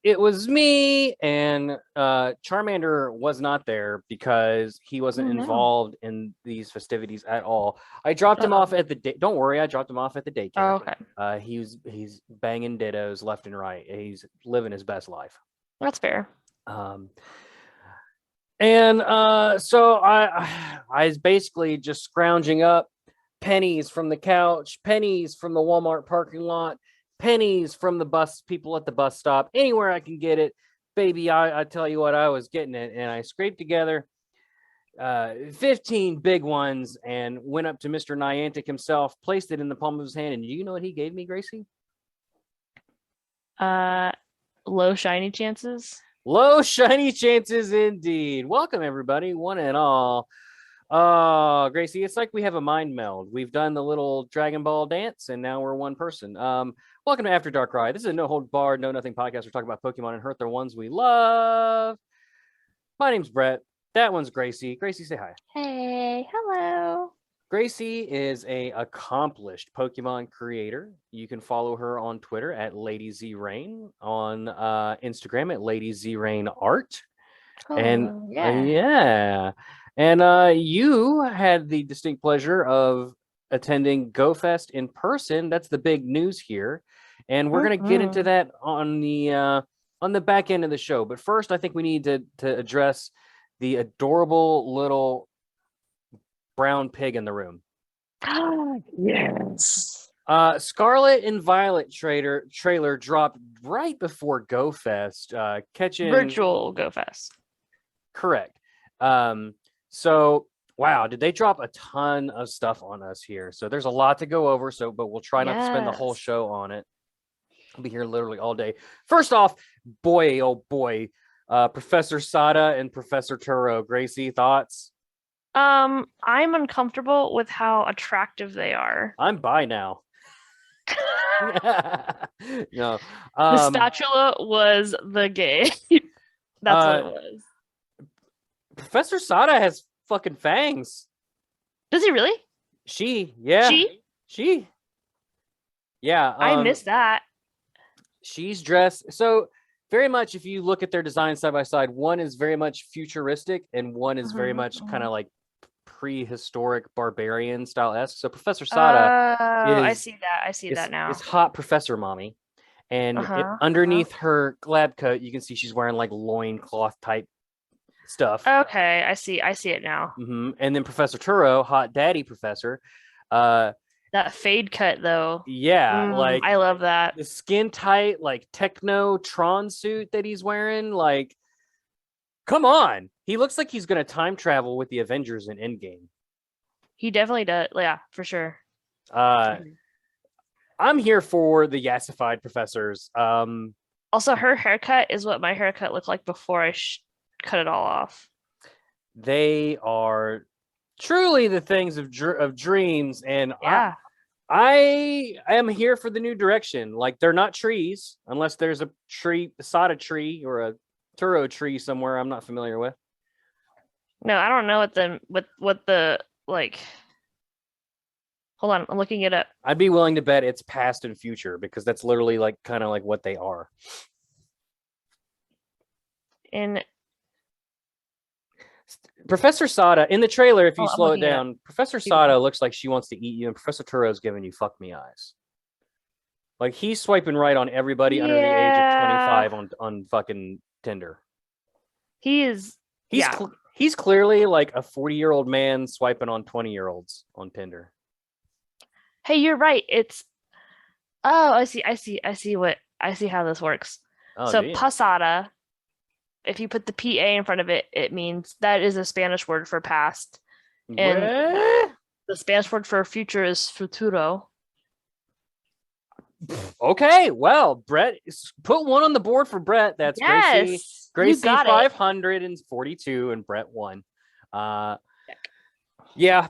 it was me, and Charmander was not there because he wasn't involved in these festivities at all. I dropped him off at the don't worry, I dropped him off at the daycare. Oh, okay. He's banging dittos left and right. He's living his best life. That's fair. And so I was basically just scrounging up pennies from the couch, pennies from the Walmart parking lot, pennies from the bus people at the bus stop, anywhere I can get it. Baby, I tell you what, I was getting it, and I scraped together 15 big ones and went up to Mr. Niantic himself, placed it in the palm of his hand, and you know what he gave me, Gracie? Low shiny chances. Low shiny chances indeed. Welcome everybody, one and all. Gracie, it's like we have a mind meld. We've done the little Dragon Ball dance, and now we're one person. Welcome to After DARKRAI. This is a no hold barred, no nothing podcast. We're talking about Pokemon and hurt the ones we love. My name's Brett. That one's Gracie. Gracie, say hi. Hey, hello. Gracie is a accomplished Pokemon creator. You can follow her on Twitter at Lady Z Rain, on Instagram at Lady Z Rain Art. And yeah. And you had the distinct pleasure of attending GoFest in person. That's the big news here. And we're going to get into that on the back end of the show. But first, I think we need to address the adorable little brown pig in the room. Yes. Scarlet and Violet trailer dropped right before GoFest. Catching virtual GoFest. Correct. So wow, did they drop a ton of stuff on us here? So there's a lot to go over. But we'll try not to spend the whole show on it. I'll be here literally all day. First off, boy, oh boy, Professor Sada and Professor Turo. Gracie, thoughts? I'm uncomfortable with how attractive they are. I'm bi now. No. The spatula was the gay. That's what it was. Professor Sada has fucking fangs. Does he really? Yeah. I missed that. She's dressed so very much. If you look at their designs side by side, one is very much futuristic and one is very much kind of like prehistoric barbarian style-esque. So Professor Sada I see that now. It's hot Professor Mommy. And underneath her lab coat, you can see she's wearing like loincloth type stuff. Okay, I see it now. And then Professor Turo, hot daddy professor. That fade cut though. Yeah, like I love that. The skin tight, like techno Tron suit that he's wearing. Like, come on. He looks like he's gonna time travel with the Avengers in Endgame. He definitely does. Yeah, for sure. I'm here for the yassified professors. Also, her haircut is what my haircut looked like before I cut it all off. They are truly the things of dreams, and yeah, I am here for the new direction. Like, they're not trees unless there's a Sada tree or a Turo tree somewhere I'm not familiar with. No, I don't know what the like. Hold on, I'm looking it up. I'd be willing to bet it's past and future because that's literally like kind of like what they are. In Professor Sada in the trailer, if you slow it down, Professor Sada looks like she wants to eat you, and Professor Turo's giving you fuck me eyes. Like, he's swiping right on everybody under the age of 25 on fucking Tinder. He's clearly like a 40-year-old man swiping on 20-year-olds on Tinder. Hey, you're right. It's I see how this works. So pasada, if you put the PA in front of it, it means that is a Spanish word for past. And the Spanish word for future is futuro. Okay, well, Brett, put one on the board for Brett. That's Gracie 542 and Brett 1. Yeah,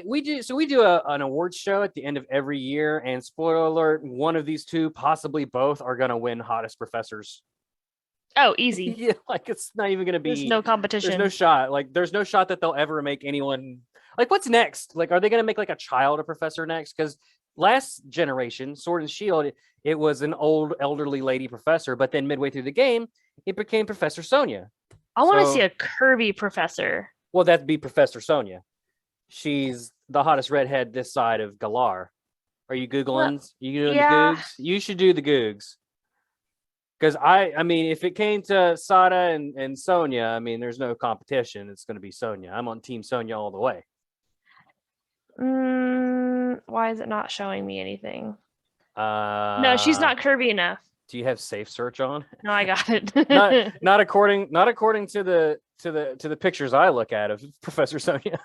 we do an awards show at the end of every year, and spoiler alert, one of these two, possibly both, are gonna win hottest professors. Oh, easy. Yeah, like, it's not even gonna be. There's no competition. There's no shot. Like, there's no shot that they'll ever make anyone. Like, what's next? Like, are they gonna make like a child a professor next? Because last generation, Sword and Shield, it was an old elderly lady professor, but then midway through the game, it became Professor Sonia. I want to see a Kirby professor. Well, that'd be Professor Sonia. She's the hottest redhead this side of Galar. Are you Googling? You doing the Googs? You should do the Googs. Because I mean, if it came to Sada and Sonia, I mean, there's no competition. It's going to be Sonia. I'm on Team Sonia all the way. Why is it not showing me anything? No, she's not Kirby enough. Do you have safe search on? No, I got it. not according to the pictures I look at of Professor Sonia.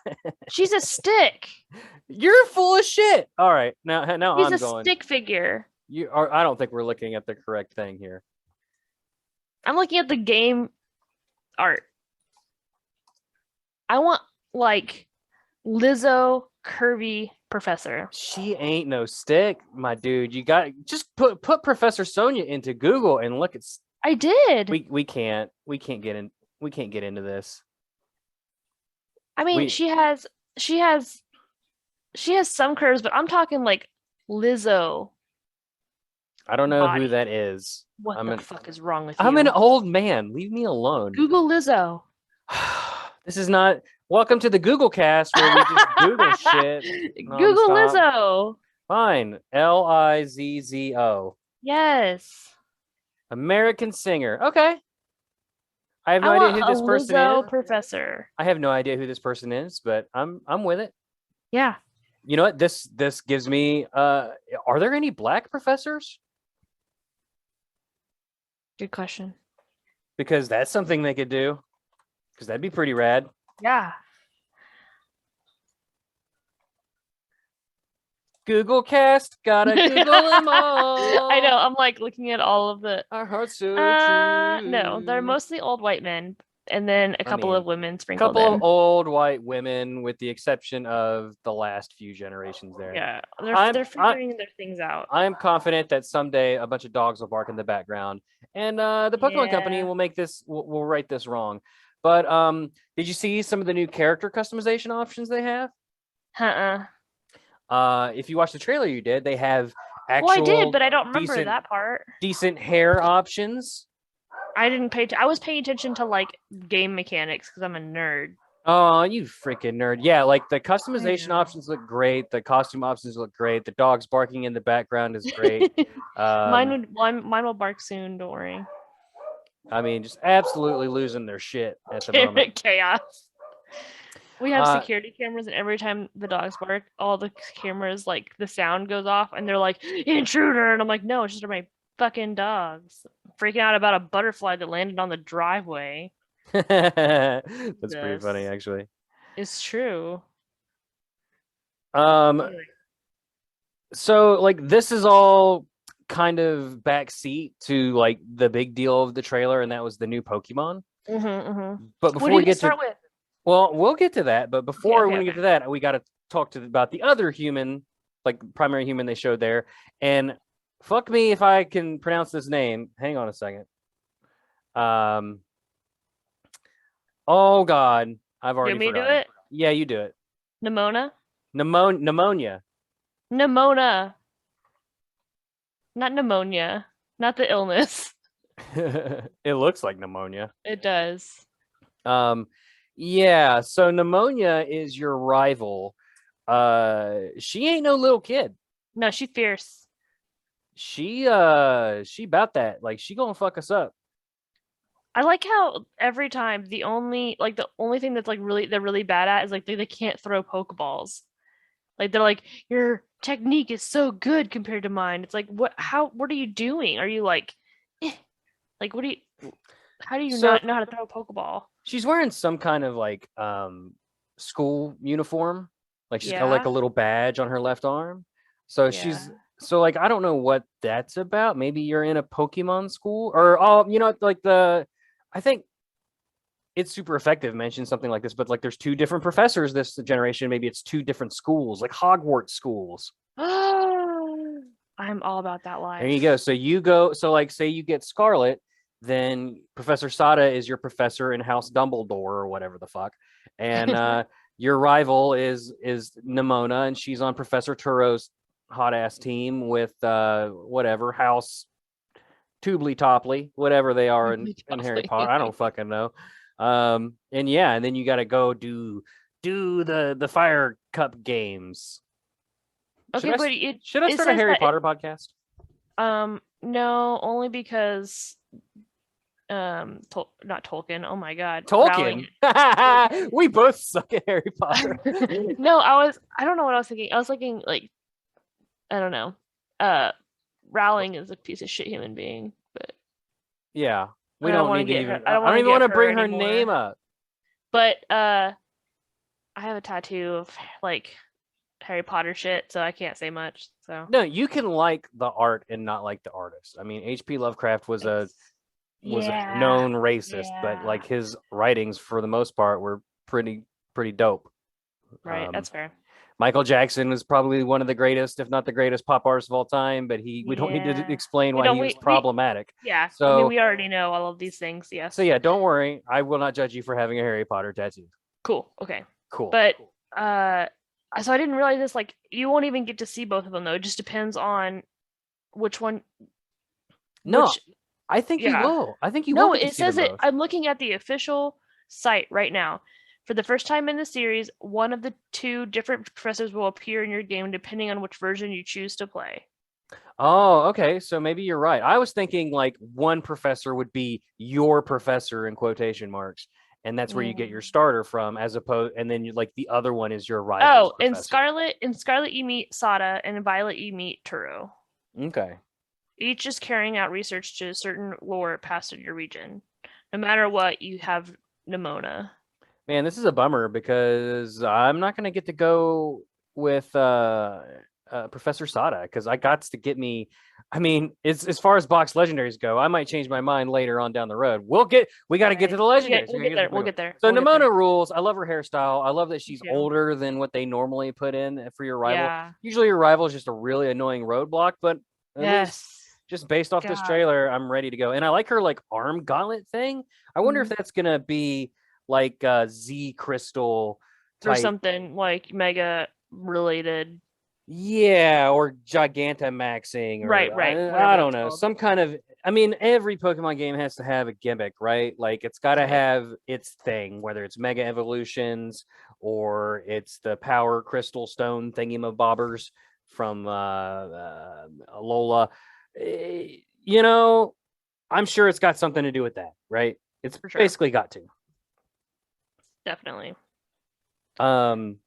She's a stick. You're full of shit. All right, now she's I'm going. Stick figure. You are. I don't think we're looking at the correct thing here. I'm looking at the game art. I want like Lizzo Kirby professor. She ain't no stick, my dude. You got just put Professor Sonia into Google and look at. I did. We can't get into this. I mean, she has some curves, but I'm talking like Lizzo. I don't know who that is. What the fuck is wrong with you? I'm an old man. Leave me alone. Google Lizzo. This is not. Welcome to the Google cast where we just Google shit. Google Lizzo. Fine. Lizzo. Yes. American singer. Okay. I have no idea who this person is. Professor. I have no idea who this person is, but I'm with it. Yeah. You know what? This gives me. Are there any black professors? Good question. Because that's something they could do. Because that'd be pretty rad. Yeah. Google cast, gotta Google them all. I know. I'm like looking at all of the. Our hearts so true. No, they're mostly old white men, and then a couple of women sprinkled in. A couple of old white women, with the exception of the last few generations there. Yeah, they're figuring their things out. I'm confident that someday a bunch of dogs will bark in the background, and the Pokemon Company will make this. Will write this wrong. But did you see some of the new character customization options they have? If you watched the trailer, you did. They have actual. Well, I did, but I don't remember that part. Decent hair options. I didn't pay. I was paying attention to like game mechanics because I'm a nerd. Oh, you freaking nerd! Yeah, like the customization options look great. The costume options look great. The dogs barking in the background is great. Mine will bark soon. Don't worry. I mean, just absolutely losing their shit at the moment. Chaos. We have security cameras, and every time the dogs bark, all the cameras, like, the sound goes off, and they're like, intruder! And I'm like, no, it's just my fucking dogs. Freaking out about a butterfly that landed on the driveway. That's pretty funny, actually. It's true. So, like, this is all kind of backseat to, like, the big deal of the trailer, and that was the new Pokemon. But before we get to with? Well, we'll get to that, but before we get to that, we got to talk about the other human, like primary human they showed there. And fuck me if I can pronounce this name. Hang on a second. Oh God, I've already forgotten. You want me to do it? Yeah, you do it. Pneumonia. Pneumonia. Not pneumonia. Not the illness. It looks like pneumonia. It does. Yeah, so Pneumonia is your rival. She ain't no little kid. No, she's fierce. She about that. Like, she gonna fuck us up. I like how every time the only thing that's like they're really bad at is like they can't throw Pokeballs. Like, they're like, your technique is so good compared to mine. It's like, what are you doing? Are you like, like, how do you not know how to throw a Pokeball? She's wearing some kind of like school uniform. Like, she's got like a little badge on her left arm. So like, I don't know what that's about. Maybe you're in a Pokemon school, or like I think It's Super Effective mentioned something like this, but like there's two different professors this generation. Maybe it's two different schools, like Hogwarts schools. I'm all about that life. There you go. So like, say you get Scarlet, then Professor Sada is your professor in House Dumbledore or whatever the fuck, and your rival is Nimona, and she's on Professor Turo's hot ass team with whatever House Tubly Topply, whatever they are in Harry Potter. I don't fucking know. And then you got to go do the Fire Cup games. Okay, should I start a Harry Potter podcast? No, only because not Tolkien. Oh my god, Tolkien. We both suck at Harry Potter. No, I don't know what I was thinking. I was thinking like, I don't know. Rowling is a piece of shit human being, but yeah, we don't need to even. I don't even want to bring her name up. But I have a tattoo of like Harry Potter shit, so I can't say much. So no, you can like the art and not like the artist. I mean, H.P. Lovecraft was a known racist, but like his writings for the most part were pretty dope. Right, that's fair. Michael Jackson was probably one of the greatest, if not the greatest, pop artists of all time. But we don't need to explain why he was problematic. So I mean, we already know all of these things. Yes. So yeah, don't worry. I will not judge you for having a Harry Potter tattoo. Cool. Okay. Cool. But so I didn't realize this. Like, you won't even get to see both of them though. It just depends on which one. No, I think you will. I think you will. No, it says it. I'm looking at the official site right now. For the first time in the series, one of the two different professors will appear in your game depending on which version you choose to play. Oh, okay. So maybe you're right. I was thinking like one professor would be your professor in quotation marks, and that's where you get your starter from, as opposed, and then like the other one is your rival. Oh, in Scarlet you meet Sada, and in Violet you meet Turo. Okay. Each is carrying out research to a certain lore past in your region. No matter what, you have Nimona. Man, this is a bummer because I'm not going to get to go with Professor Sada because I got to get me. I mean, as far as box legendaries go, I might change my mind later on down the road. We got to get to the legendaries. We'll get there. So Nimona rules. I love her hairstyle. I love that she's older than what they normally put in for your rival. Yeah. Usually your rival is just a really annoying roadblock, but just based off this trailer, I'm ready to go. And I like her like arm gauntlet thing. I wonder if that's gonna be like Z crystal type. Or something like mega related. Yeah, or Gigantamaxing. Or, right. I don't know. Some kind of. I mean, every Pokemon game has to have a gimmick, right? Like it's got to have its thing, whether it's Mega Evolutions or it's the Power Crystal Stone thingy-mabobbers from Alola. You know, I'm sure it's got something to do with that, right? It's basically got to. Definitely. And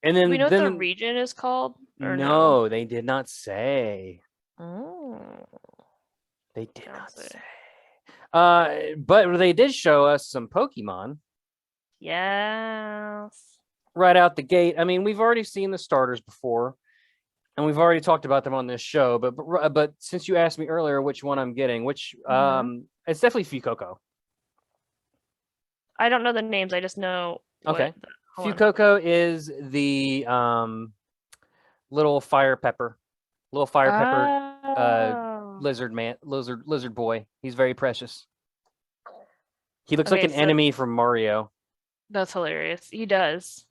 then we know what the region is called? Or no, they did not say. Oh. They did not say. But they did show us some Pokemon. Yes. Right out the gate. I mean, we've already seen the starters before, and we've already talked about them on this show. But since you asked me earlier which one I'm getting, it's definitely Fuecoco. I don't know the names. I just know. Okay. Fuecoco is the little fire pepper lizard boy. He's very precious. He looks like an enemy from Mario. That's hilarious. He does.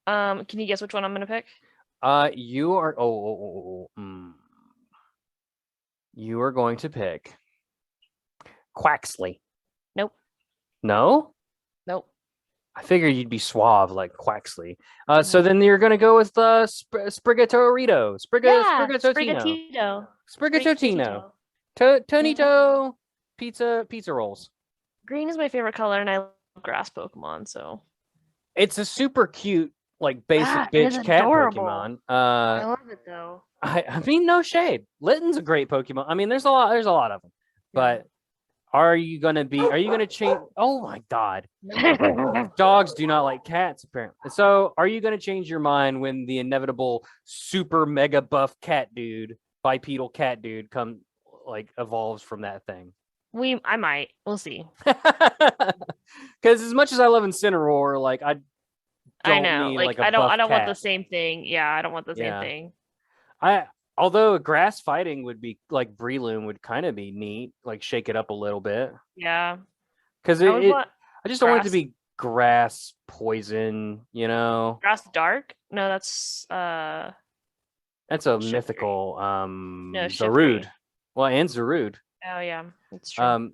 Can you guess which one I'm gonna pick? You are you are going to pick Quaxley. Nope. No? Nope. I figured you'd be suave like Quaxley. So then you're gonna go with Sprigatito. Sprigatito. Tonito pizza rolls. Green is my favorite color, and I love grass Pokemon, so it's a super cute, like basic bitch cat adorable Pokemon. I love it though. I mean, no shade. Litten's a great Pokemon. I mean, there's a lot of them. But are you gonna change? Oh my god. Dogs do not like cats, apparently. So are you gonna change your mind when the inevitable super mega buff bipedal cat dude evolves from that thing? I might. We'll see. Because as much as I love Incineroar, like I know, like I don't want the same thing. Yeah, I don't want the same thing. Although grass fighting would be like Breloom would kind of be neat, like shake it up a little bit. Yeah. Because I just don't want it to be grass poison, you know. Grass dark? No, that's That's a mythical No, Zarude. Well, and Zarude. Oh yeah, that's true.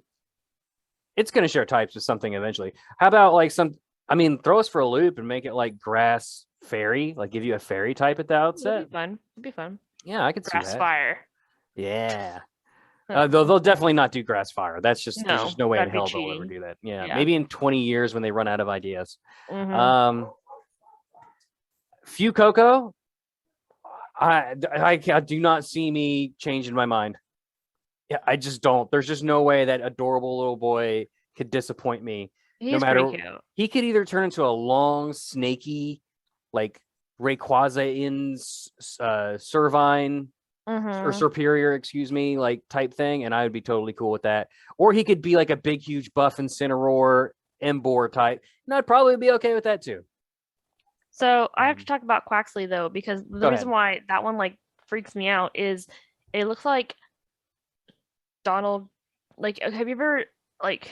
It's gonna share types with something eventually. How about like throw us for a loop and make it like grass fairy, like give you a fairy type at the outset. It'd be fun. It'd be fun. Yeah, I could see that. Grass fire. Yeah. They'll definitely not do grass fire. That's just there's just no way in hell they'll ever do that. Yeah, maybe in 20 years when they run out of ideas. Fuecoco, I do not see me changing my mind. Yeah, I just don't. There's just no way that adorable little boy could disappoint me. He's pretty cute. He could either turn into a long, snaky, like Rayquaza in Servine or Superior, excuse me, like type thing, and I would be totally cool with that. Or he could be like a big, huge buff Incineroar, Emboar type, and I'd probably be okay with that too. So I have to talk about Quaxley though, because the reason why that one like freaks me out is it looks like Donald. Like, have you ever like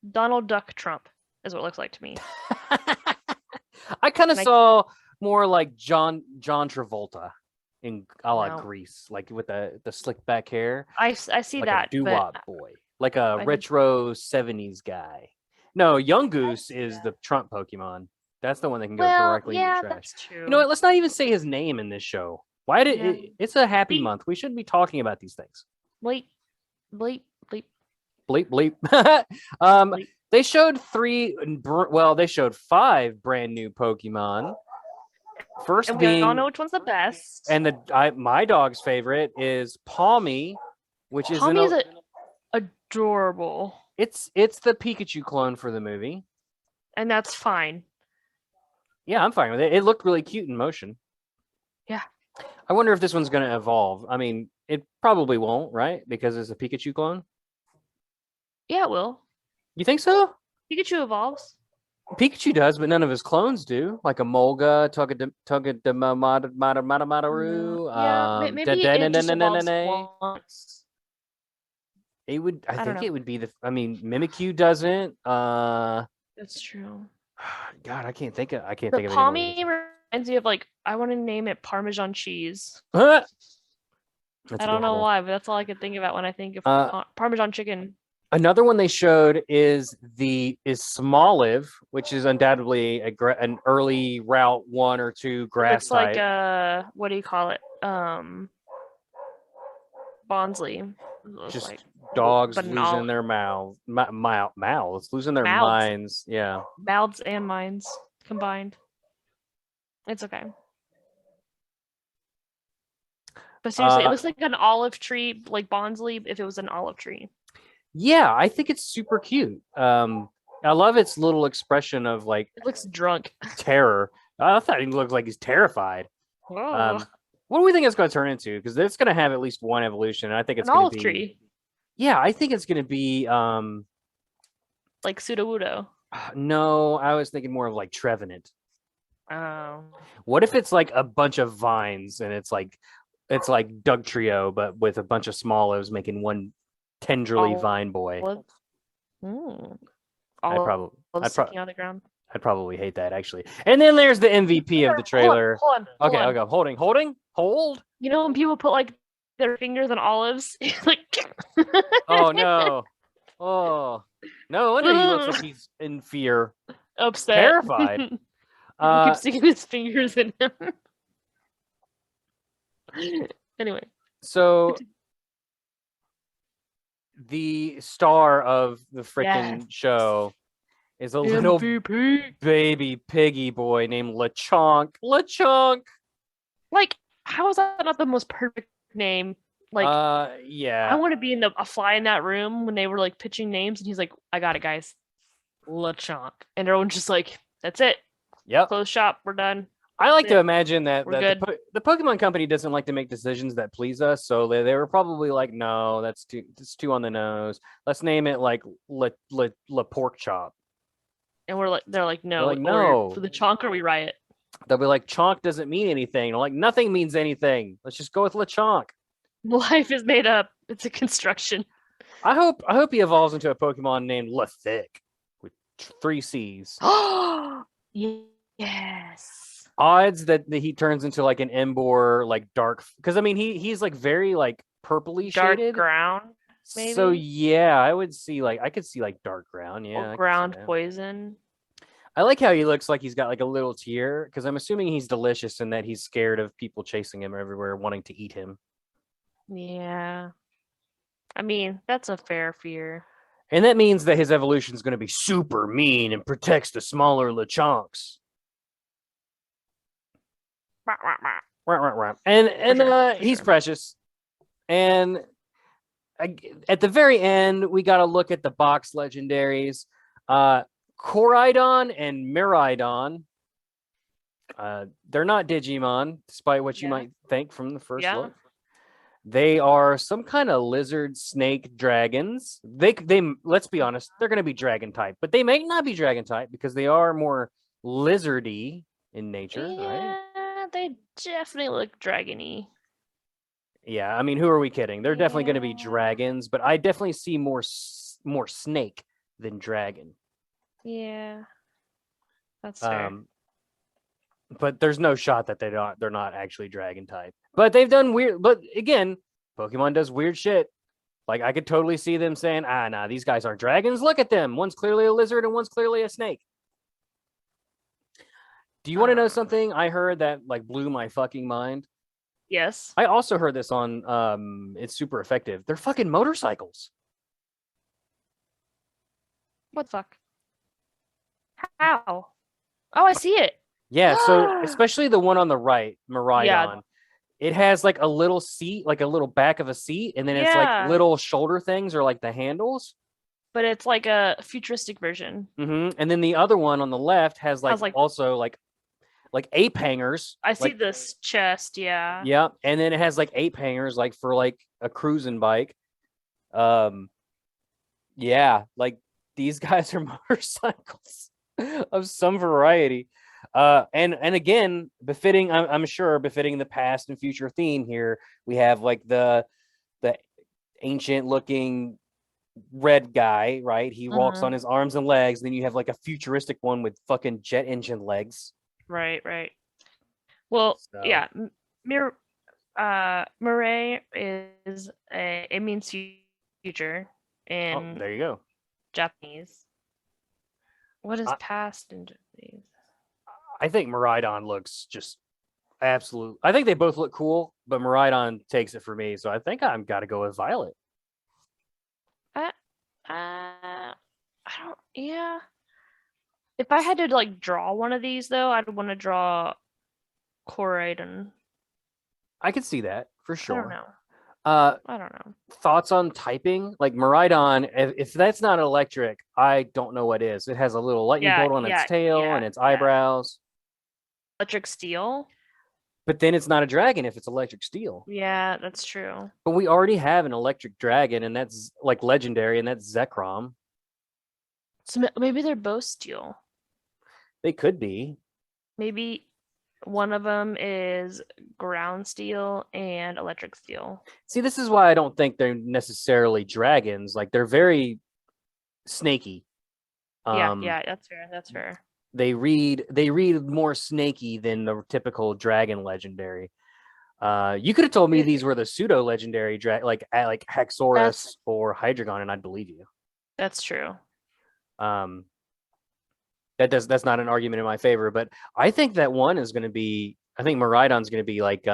Donald Duck Trump is what it looks like to me. I kind of saw more like John Travolta in a la Grease, like with the slick back hair. I see like that a doo-wop boy, like a retro 70s guy. No, Young Goose is the Trump Pokemon. That's the one that can go directly in the trash. That's true. You know what? Let's not even say his name in this show. Why did it's a happy month. We shouldn't be talking about these things. Bleep, bleep, bleep. Bleep, bleep. Bleep. They showed they showed 5 brand new Pokemon. First and we being, all know which one's the best. And my dog's favorite is Palmy, which is adorable. It's the Pikachu clone for the movie. And that's fine. Yeah, I'm fine with it. It looked really cute in motion. Yeah. I wonder if this one's going to evolve. I mean, it probably won't, right? Because it's a Pikachu clone? Yeah, it will. You think so? Pikachu evolves. Pikachu does, but none of his clones do. Like a Molga, Togedemaru. Yeah, maybe it just evolves once. It would. I think it would be Mimikyu doesn't. That's true. God, I can't think of. Palmy reminds me of I want to name it Parmesan cheese. I don't know why, but that's all I could think about when I think of Parmesan chicken. Another one they showed is Smoliv, which is undoubtedly an early Route 1 or 2 grass type. It's like what do you call it? Bonsly. Just dogs losing their mouths, losing their minds. Yeah, mouths and minds combined. It's okay. But seriously, it looks like an olive tree, like Bonsly, if it was an olive tree. Yeah, I think it's super cute. I love its little expression of it looks drunk. Terror. I thought he looked like he's terrified. Whoa. What do we think it's going to turn into? Because it's going to have at least one evolution. And I think it's an going olive to be tree. Yeah, I think it's going to be like Sudowoodo. No, I was thinking more of like Trevenant. Oh. What if it's like a bunch of vines and it's like Dugtrio, but with a bunch of Smolives making one tenderly vine boy? I'd probably hate that actually. And then there's the MVP of the trailer. Hold on. Okay, I'll go. Hold. You know when people put their fingers on olives, Oh no! Oh no! Wonder he looks like he's in fear, upset, terrified. He keeps sticking his fingers in him. Anyway, so the star of the freaking show is a little baby piggy boy named Lechonk. How is that not the most perfect name? Yeah. I want to be a fly in that room when they were pitching names, and he's like, "I got it, guys, Lechonk," and everyone's just like, "That's it. Yep. Close shop. We're done." I like to imagine that the Pokemon Company doesn't like to make decisions that please us, so they were probably like, "No, that's too on the nose. Let's name it like Le Pork Chop." And they're like, "No, no. For the Chonker, we riot." They'll be like, "Chonk doesn't mean anything." They're like, "Nothing means anything. Let's just go with Lechonk." Life is made up. It's a construction. I hope he evolves into a Pokemon named Lethic with 3 C's. Yes. odds that he turns into like an Embor, like dark, because I mean he's like very like purpley dark shaded ground, maybe. So yeah, I could see like dark ground. Yeah, or ground poison. I like how he looks like he's got like a little tear, because I'm assuming he's delicious and that he's scared of people chasing him everywhere, wanting to eat him. Yeah. I mean, that's a fair fear. And that means that his evolution is going to be super mean and protects the smaller Lechonks. And he's precious. And at the very end, we got to look at the box legendaries. Koraidon and Miraidon. They're not Digimon, despite what you might think from the first look. They are some kind of lizard, snake, dragons. They let's be honest, they're going to be dragon type, but they may not be dragon type because they are more lizardy in nature, right? Yeah, they definitely look dragony. Yeah, I mean, who are we kidding? They're definitely going to be dragons, but I definitely see more snake than dragon. Yeah, that's fair. But there's no shot that they're not actually dragon type. But they've done weird. But again, Pokemon does weird shit. Like I could totally see them saying, nah, these guys aren't dragons. Look at them. One's clearly a lizard and one's clearly a snake. Do you want to know something I heard that like blew my fucking mind? Yes. I also heard this on It's Super Effective. They're fucking motorcycles. What the fuck? How? Oh, I see it. Yeah, so especially the one on the right, Miraidon, it has like a little seat, like a little back of a seat, and then it's like little shoulder things or like the handles. But it's like a futuristic version. Mm-hmm. And then the other one on the left has like also like ape hangers. I see this chest, yeah. Yeah, and then it has like ape hangers, like for like a cruising bike. Yeah, like these guys are motorcycles of some variety. And again, befitting, I'm sure, befitting the past and future theme here, we have like the ancient looking red guy, right? He walks on his arms and legs. Then you have like a futuristic one with fucking jet engine legs. Right. Well, yeah, Mirai is it means future in there you go. Japanese. What is past in Japanese? I think Miraidon looks just absolute. I think they both look cool, but Miraidon takes it for me. So I think I've got to go with Violet. I don't. Yeah. If I had to like draw one of these though, I'd want to draw Koraidon. I could see that for sure. I don't know. I don't know. Thoughts on typing? Like Miraidon, if that's not electric, I don't know what is. It has a little lightning bolt on its tail and its eyebrows. Electric steel. But then it's not a dragon if it's electric steel. Yeah, that's true. But we already have an electric dragon, and that's like legendary, and that's Zekrom. So maybe they're both steel. They could be. Maybe one of them is ground steel and electric steel. See, this is why I don't think they're necessarily dragons. Like they're very snaky. Yeah, that's fair. They read more snaky than the typical dragon legendary. You could have told me these were the pseudo legendary like Haxorus or Hydreigon, and I'd believe you. That's true. That's not an argument in my favor, but I think that one is going to be. I think Miraidon's going to be like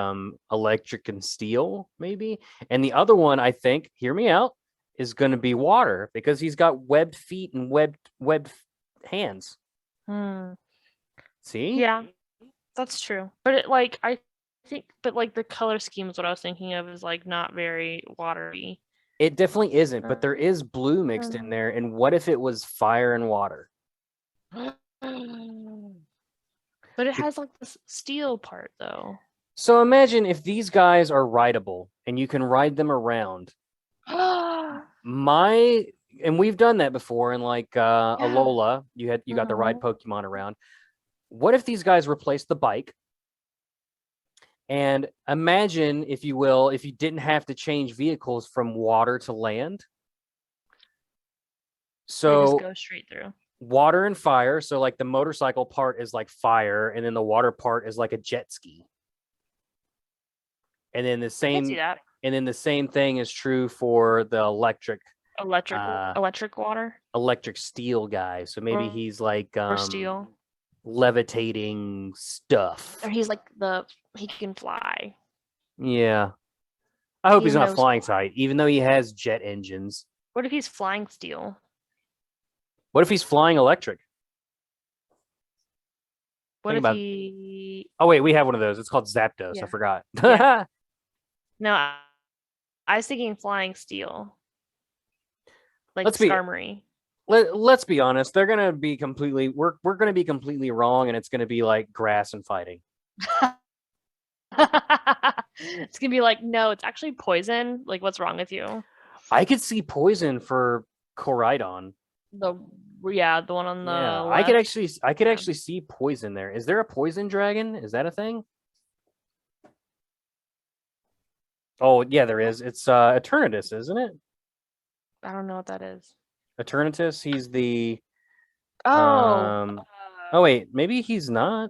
electric and steel, maybe, and the other one, I think, hear me out, is going to be water because he's got webbed feet and webbed hands. See? Yeah, that's true. But I think the color scheme is what I was thinking of is like not very watery. It definitely isn't, but there is blue mixed in there. And what if it was fire and water? But it has like this steel part though. So imagine if these guys are rideable and you can ride them around. And we've done that before in like Alola. You got the ride Pokemon around. What if these guys replaced the bike? And imagine, if you will, if you didn't have to change vehicles from water to land. So they just go straight through. water and fire. So like the motorcycle part is like fire, and then the water part is like a jet ski. And then the same thing is true for the electric water, electric steel guy. So maybe he's like steel levitating stuff, or he's like he can fly. Yeah, I hope he's not flying tight, even though he has jet engines. What if he's flying steel? What if he's flying electric? What if he? Oh wait, we have one of those. It's called Zapdos. Yeah. I forgot. Yeah. No, I was thinking flying steel. Like Skarmory. Let's be honest. They're gonna be completely. We're gonna be completely wrong, and it's gonna be like grass and fighting. It's gonna be like, no, it's actually poison. Like, what's wrong with you? I could see poison for Koraidon. The one on the left. I could actually see poison there. Is there a poison dragon? Is that a thing? Oh yeah, there is. It's Eternatus, isn't it? I don't know what that is. Eternatus, he's the oh wait, maybe he's not.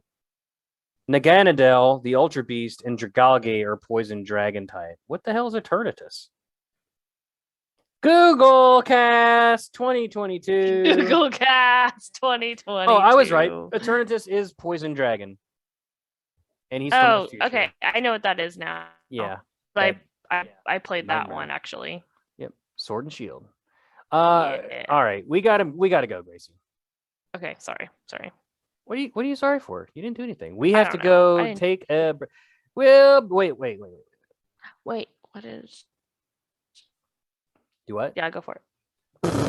Naganadel, the Ultra Beast, and Dragalge are poison dragon type. What the hell is Eternatus? Google Cast 2022. Google Cast 2022. Oh, I was right. Eternatus is poison dragon. And he's from the future. Okay. I know what that is now. Yeah. But I played that one actually. Yep. Sword and Shield. All right. We gotta go, Gracie. Okay, sorry. What are you sorry for? You didn't do anything. We have to go take a well, wait. Wait, what is Do what? Yeah, go for it.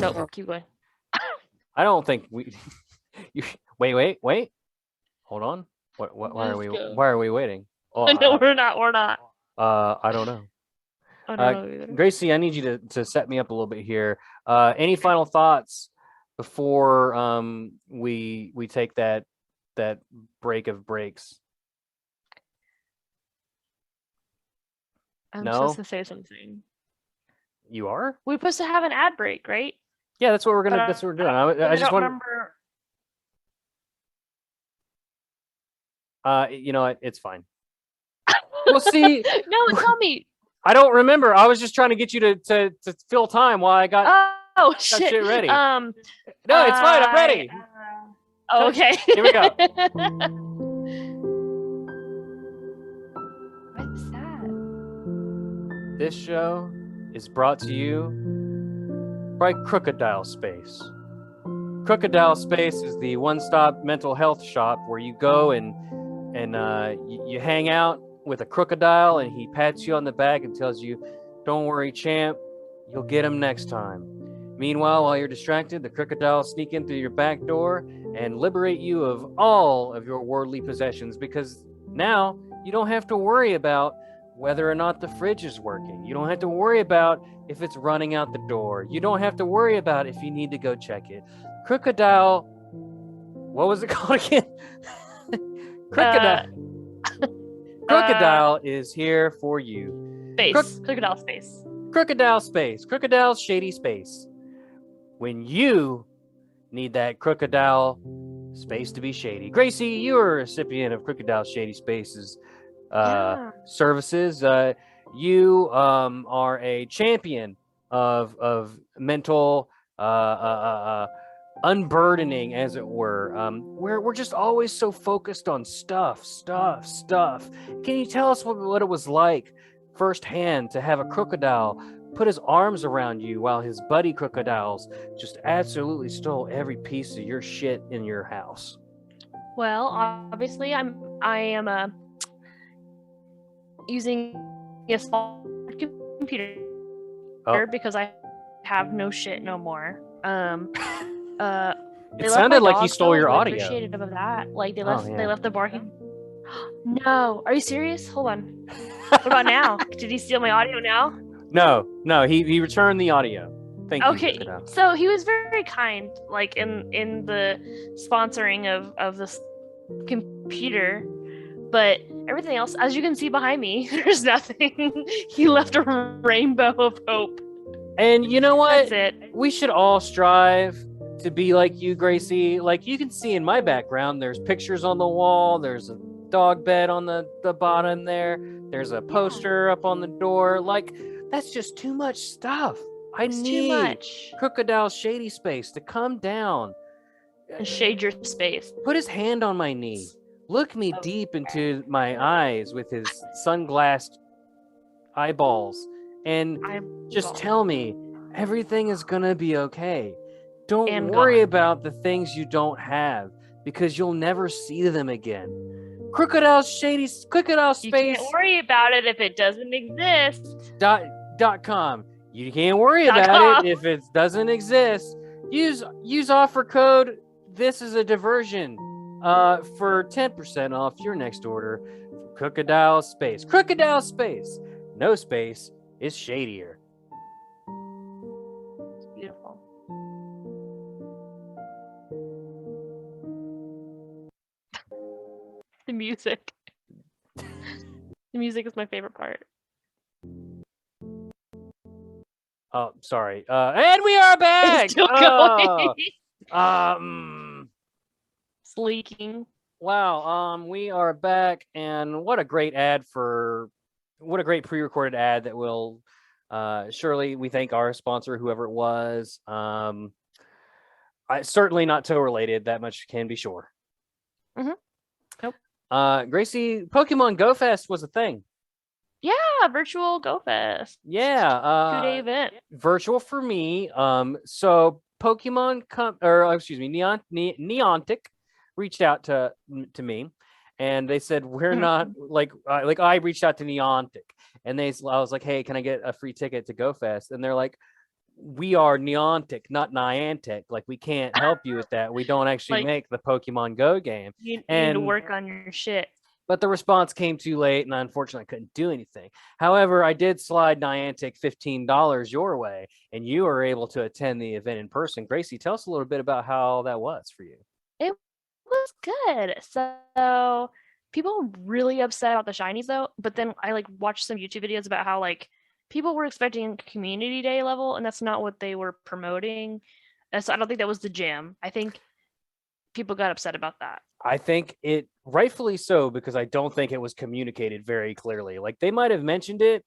No, keep going. I don't think we wait. Hold on. Why are we waiting? Oh, no, we're not. I don't know. I don't know either. Gracie, I need you to set me up a little bit here. Any final thoughts before we take that break of breaks? I'm supposed to say something. You are? We're supposed to have an ad break, right? Yeah, that's what we're doing. I just want remember. You know what? It's fine. We'll see. No, tell me. I don't remember. I was just trying to get you to fill time while I got shit ready. No, it's fine. I'm ready. Okay. Here we go. What's that? This show is brought to you by Crocodile Space. Crocodile Space is the one-stop mental health shop where you go and you hang out with a crocodile, and he pats you on the back and tells you, "Don't worry, champ, you'll get him next time." Meanwhile, while you're distracted, the crocodile sneak in through your back door and liberate you of all of your worldly possessions, because now you don't have to worry about whether or not the fridge is working. You don't have to worry about if it's running out the door. You don't have to worry about if you need to go check it. Crocodile, what was it called again? Crocodile is here for you. Crocodile Space. Crocodile Space. Crocodile Shady Space. When you need that crocodile space to be shady. Gracie, you're a recipient of Crocodile Shady Space's services. You are a champion of mental unburdening, as it were. We're just always so focused on stuff. Can you tell us what it was like firsthand to have a crocodile put his arms around you while his buddy crocodiles just absolutely stole every piece of your shit in your house? Well, obviously I am using a small computer because I have no shit no more. It sounded like he stole your audio. Appreciated of that. Like they left the barking. No, are you serious? Hold on. What about now? Did he steal my audio now? No, he returned the audio. Thank you. Okay, so he was very kind, like in the sponsoring of this computer, but everything else, as you can see behind me, there's nothing. He left a rainbow of hope. And you know what? That's it. We should all strive to be like you, Gracie. Like you can see in my background, there's pictures on the wall. There's a dog bed on the bottom there. There's a poster up on the door. Like that's just too much stuff. I need Crocodile's shady space to come down and shade your space. Put his hand on my knee. Look me deep into my eyes with his sunglassed eyeballs and just tell me everything is gonna be okay. Don't worry about the things you don't have because you'll never see them again. Crocodile space. You can't worry about it if it doesn't exist. .com. You can't worry about it if it doesn't exist. Use offer code. This is a diversion for 10% off your next order. Crocodile space. Crocodile space. No space is shadier. It's beautiful. The music. The music is my favorite part. Oh, sorry. And we are back. It's still going. It's leaking. Wow. We are back, and what a great pre-recorded ad that will surely we thank our sponsor, whoever it was. Certainly not toe related. That much can be sure. Mm-hmm. Nope. Gracie, Pokemon Go Fest was a thing. Yeah, virtual Go Fest. Yeah, 2-day event. Virtual for me. So Pokemon Neontic reached out to me, and they said we're not like I reached out to Neontic, and I was like, hey, can I get a free ticket to Go Fest? And they're like, we are Neontic, not Niantic. Like we can't help you with that. We don't actually make the Pokemon Go game. You need to work on your shit. But the response came too late, and I unfortunately couldn't do anything. However, I did slide Niantic $15 your way, and you were able to attend the event in person. Gracie, tell us a little bit about how that was for you. It was good. So people were really upset about the shinies, though. But then I watched some YouTube videos about how people were expecting community day level, and that's not what they were promoting. So I don't think that was the jam. I think people got upset about that. I think it rightfully so, because I don't think it was communicated very clearly. Like they might have mentioned it,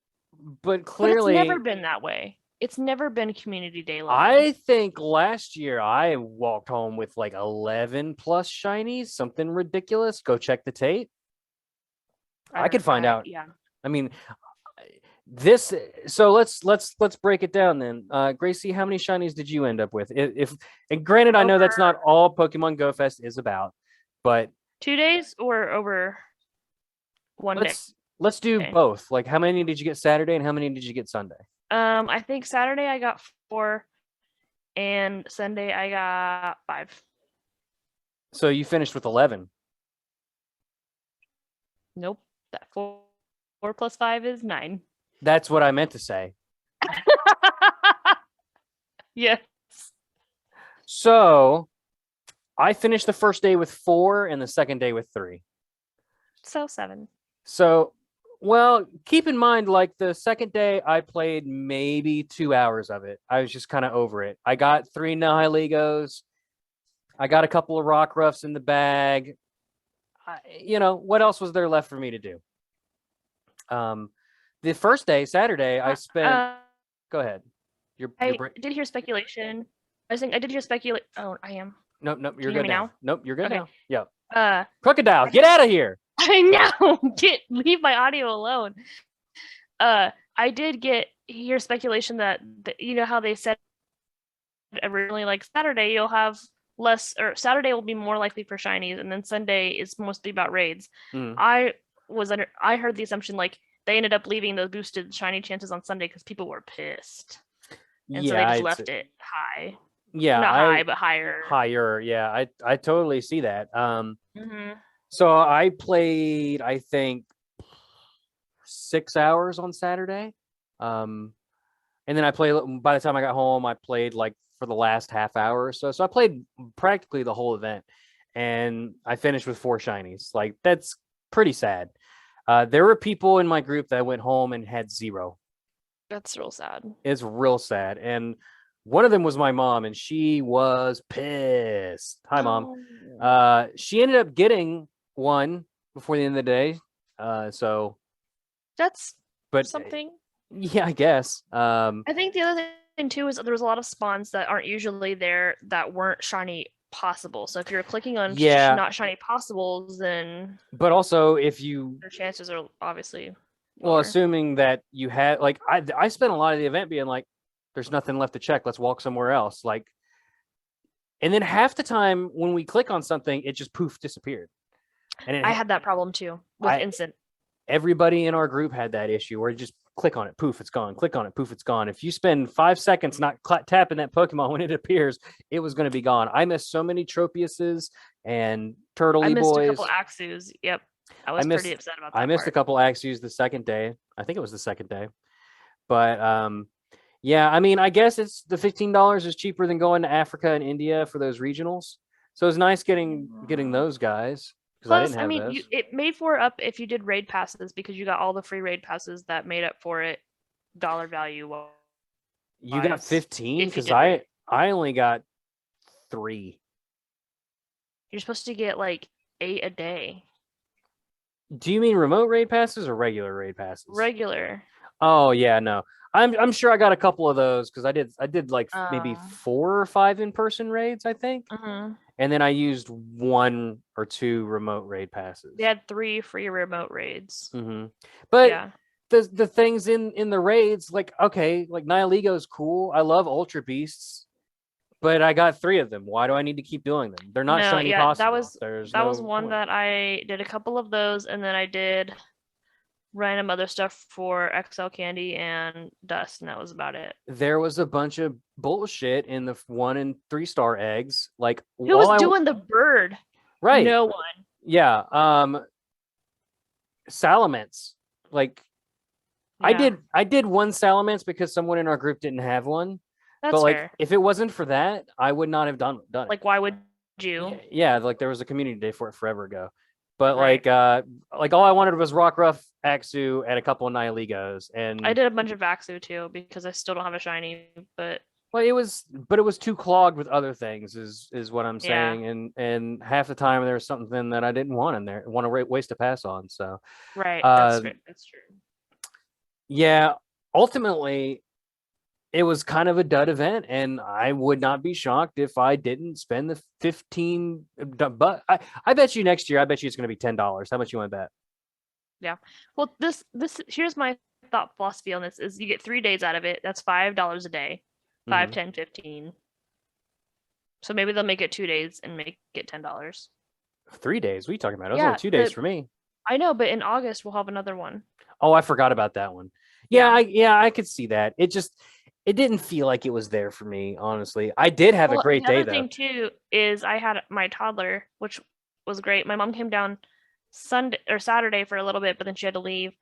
but clearly it's never been that way. It's never been community day level. I think last year I walked home with 11 plus shinies, something ridiculous. Go check the tape. I could find out. Yeah. I mean, so let's break it down then. Gracie, how many shinies did you end up with? And granted, I know that's not all Pokemon Go Fest is about, but 2 days or over one day? Let's do both. Like, how many did you get Saturday and how many did you get Sunday? I think Saturday I got 4 and Sunday I got 5. So you finished with 11. Nope. That 4 plus 5 is 9. That's what I meant to say. Yes. So I finished the first day with 4 and the second day with 3. So 7. So, well, keep in mind, the second day I played maybe 2 hours of it. I was just kind of over it. I got 3 Nihiligos. I got a couple of Rockruffs in the bag. What else was there left for me to do? The first day, Saturday, I spent. Go ahead. I did hear speculation. I was saying I did hear speculation. Oh, I am. Nope, you're good now. Nope, you're good now. Yeah. Crocodile, get out of here. I know. Leave my audio alone. I did hear speculation that how they said originally, Saturday you'll have less, or Saturday will be more likely for shinies, and then Sunday is mostly about raids. I heard the assumption they ended up leaving those boosted shiny chances on Sunday because people were pissed. And so they just left it high. Yeah. Not high, but higher. Higher, yeah. I totally see that. So I played, I think, 6 hours on Saturday. And then by the time I got home, I played for the last half hour or so. So I played practically the whole event. And I finished with 4 shinies. That's pretty sad. There were people in my group that went home and had 0. That's real sad. It's real sad. And One of them was my mom, and she was pissed. Hi, Mom. She ended up getting one before the end of the day. So that's something. Yeah, I guess. I think the other thing too is there was a lot of spawns that aren't usually there that weren't shiny possible. So if you're clicking on not shiny possibles, then but also if your chances are obviously lower. Well, assuming that you had like I spent a lot of the event being like, there's nothing left to check, let's walk somewhere else. Like, and then half the time when we click on something, it just poof disappeared. And I had that problem too with instant. Everybody in our group had that issue where you just click on it, poof, it's gone. Click on it, poof, it's gone. If you spend 5 seconds not tapping that Pokemon when it appears, it was going to be gone. I missed so many Tropiuses and Turtley I missed boys. A couple Axus. Yep. I was pretty upset about that. I missed a couple Axus the second day. I think it was the second day. But yeah, I mean, I guess it's the $15 is cheaper than going to Africa and India for those regionals. So it's nice getting those guys. Plus, I mean, it made for up if you did raid passes because you got all the free raid passes that made up for it dollar value. You got 15 because I only got 3. You're supposed to get like 8 a day. Do you mean remote raid passes or regular raid passes? Regular. Oh yeah, no. I'm sure I got a couple of those because I did like maybe 4 or 5 in-person raids, I think. And then I used 1 or 2 remote raid passes. They had 3 free remote raids. But yeah. The things in the raids, like, okay, like Nihilego is cool. I love Ultra Beasts, but I got 3 of them. Why do I need to keep doing them? They're not shiny possible. That was one that I did a couple of those, and then I did random other stuff for XL Candy and Dust, and that was about it. There was a bunch of bullshit in the 1 and 3 star eggs. Like, who was doing the bird? Right. No one. Yeah. Salamence. Like, yeah. I did 1 Salamence because someone in our group didn't have one. That's but like, fair. if it wasn't for that, I would not have done it. Like, why would you? Yeah, like there was a community day for it forever ago. But right. like all I wanted was Rockruff, Axu, and a couple of Nihilegos. And I did a bunch of Axu too because I still don't have a shiny. But well, it was too clogged with other things, is what I'm saying. Yeah. And half the time there was something that I didn't want in there, want to waste a pass on. So right, that's true. Yeah, ultimately, it was kind of a dud event, and I would not be shocked if I didn't spend the 15. But I bet you next year, I bet you it's going to be $10. How much you want to bet? Yeah. Well, this here's my thought philosophy on this: is you get 3 days out of it. That's $5 a day, 5, 10, 15. So maybe they'll make it 2 days and make it $10. 3 days? What are you talking about? It was only 2 days for me. I know, but in August we'll have another one. Oh, I forgot about that one. Yeah, I could see that. It didn't feel like it was there for me, honestly. I did have a great day, though. The other thing, too, is I had my toddler, which was great. My mom came down Sunday or Saturday for a little bit, but then she had to leave.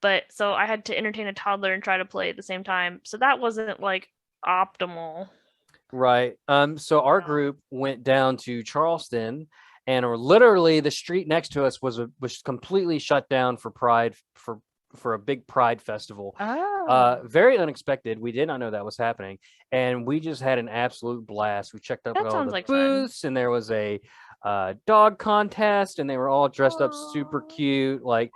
But so I had to entertain a toddler and try to play at the same time. So that wasn't like optimal. Right. So our group went down to Charleston, and literally the street next to us was completely shut down for Pride for a big Pride festival. Very unexpected. We did not know that was happening, and we just had an absolute blast. We checked out all the booths, and there was a dog contest, and they were all dressed up super cute. Like,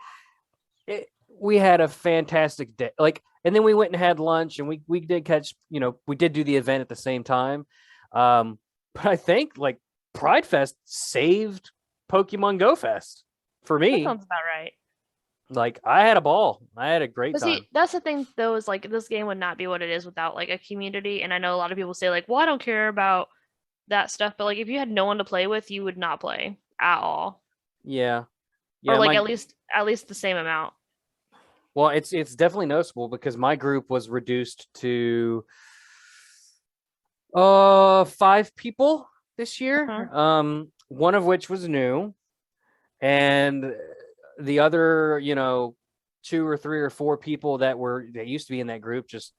we had a fantastic day. Like, and then we went and had lunch, and we did catch, we did do the event at the same time. But I think like Pride Fest saved Pokemon Go Fest for me. That sounds about right. Like, I had a ball. I had a great time. See, that's the thing, though, is like this game would not be what it is without like a community. And I know a lot of people say like, well, I don't care about that stuff, but like if you had no one to play with, you would not play at all. Yeah. Or like at least the same amount. Well, it's definitely noticeable because my group was reduced to 5 people this year. One of which was new, and the other, 2 or 3 or 4 people that used to be in that group just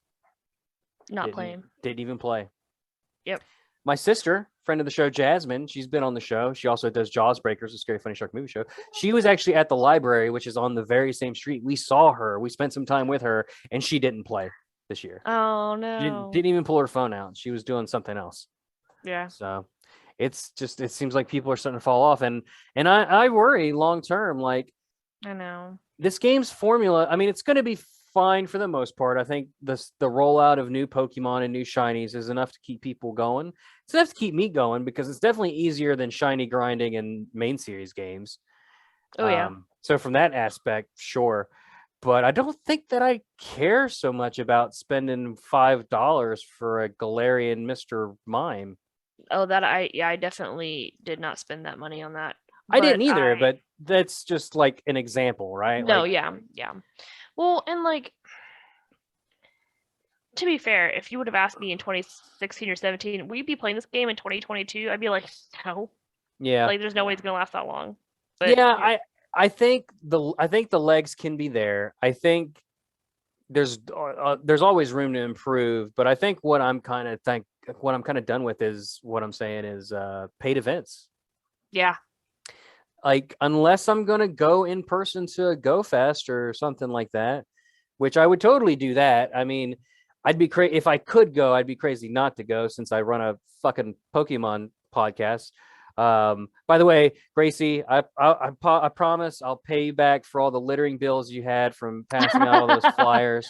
didn't even play. Yep. My sister, friend of the show, Jasmine, she's been on the show. She also does Jaws Breakers, a Scary Funny Shark movie show. She was actually at the library, which is on the very same street. We saw her. We spent some time with her, and she didn't play. this year. Oh no. Didn't even pull her phone out. She was doing something else. Yeah. So it's just, it seems like people are starting to fall off, and I worry long term. Like, I know this game's formula. I mean, it's going to be fine for the most part. I think the rollout of new Pokemon and new shinies is enough to keep people going. It's enough to keep me going, because it's definitely easier than shiny grinding in main series games. Oh yeah. So from that aspect, sure. But I don't think that I care so much about spending $5 for a Galarian Mr. Mime. Oh, that I definitely did not spend that money on that. I didn't either, but that's just like an example, right? No, like, yeah. Well, and like, to be fair, if you would have asked me in 2016 or 17, will you be playing this game in 2022? I'd be like, no. Yeah. Like, there's no way it's gonna last that long. But yeah, I think the legs can be there. I think there's always room to improve, but I think what I'm kind of done with is what I'm saying is paid events. Yeah. Like, unless I'm gonna go in person to a Go Fest or something like that, which I would totally do that. I mean, I'd be crazy if I could go. I'd be crazy not to go, since I run a fucking Pokemon podcast. By the way, Gracie, I promise I'll pay you back for all the littering bills you had from passing out all those flyers.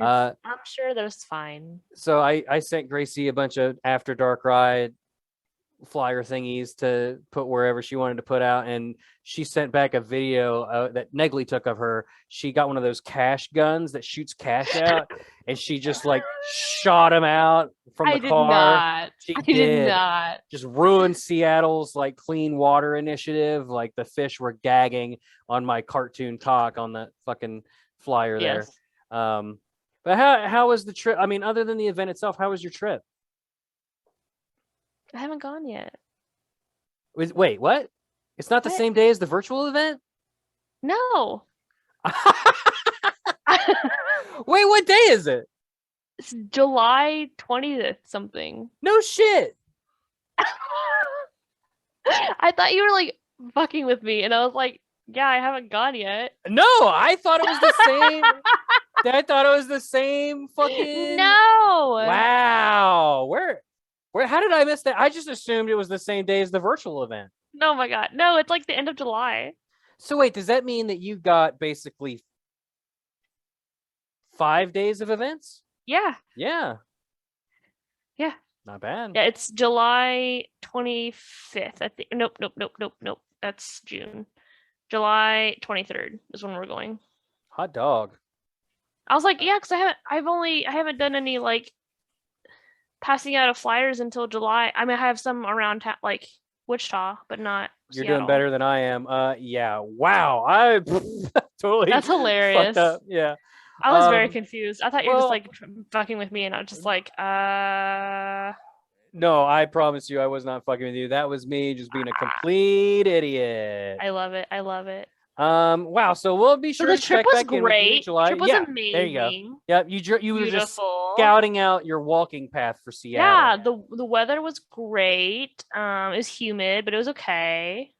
I'm sure that's fine. So I sent Gracie a bunch of After DARKRAI flyer thingies to put wherever she wanted to put out, and she sent back a video that Negley took of her. She got one of those cash guns that shoots cash out, and she just like shot them out from the car. I did not. Just ruined Seattle's like clean water initiative. Like, the fish were gagging on my cartoon cock on that fucking flyer there. But how was the trip? I mean, other than the event itself, how was your trip? I haven't gone yet. Wait, what? It's not the same day as the virtual event? No. Wait, what day is it? It's July 20th something. No shit. I thought you were like fucking with me, and I was like, yeah, I haven't gone yet. No, I thought it was the same. I thought it was the same fucking. No. Wow. Where? How did I miss that? I just assumed it was the same day as the virtual event. Oh my god. No, it's like the end of July. So wait, does that mean that you got basically 5 days of events? Yeah. Yeah. Yeah. Not bad. Yeah, it's July 25th. I think. Nope. That's June. July 23rd is when we're going. Hot dog. I was like, yeah, because I haven't done any like passing out of flyers until July. I mean, I have some around like Wichita, but not You're Seattle. doing better than I am. Yeah. Wow. I totally. That's hilarious. Fucked up. Yeah. I was very confused. I thought you were just like fucking with me, and I was just like, No, I promise you, I was not fucking with you. That was me just being a complete idiot. I love it. Wow. So we'll be sure the to trip check was back in great. with you July. Trip was amazing. There you go. Yeah, you were just scouting out your walking path for Seattle. Yeah, the weather was great. It was humid, but it was okay.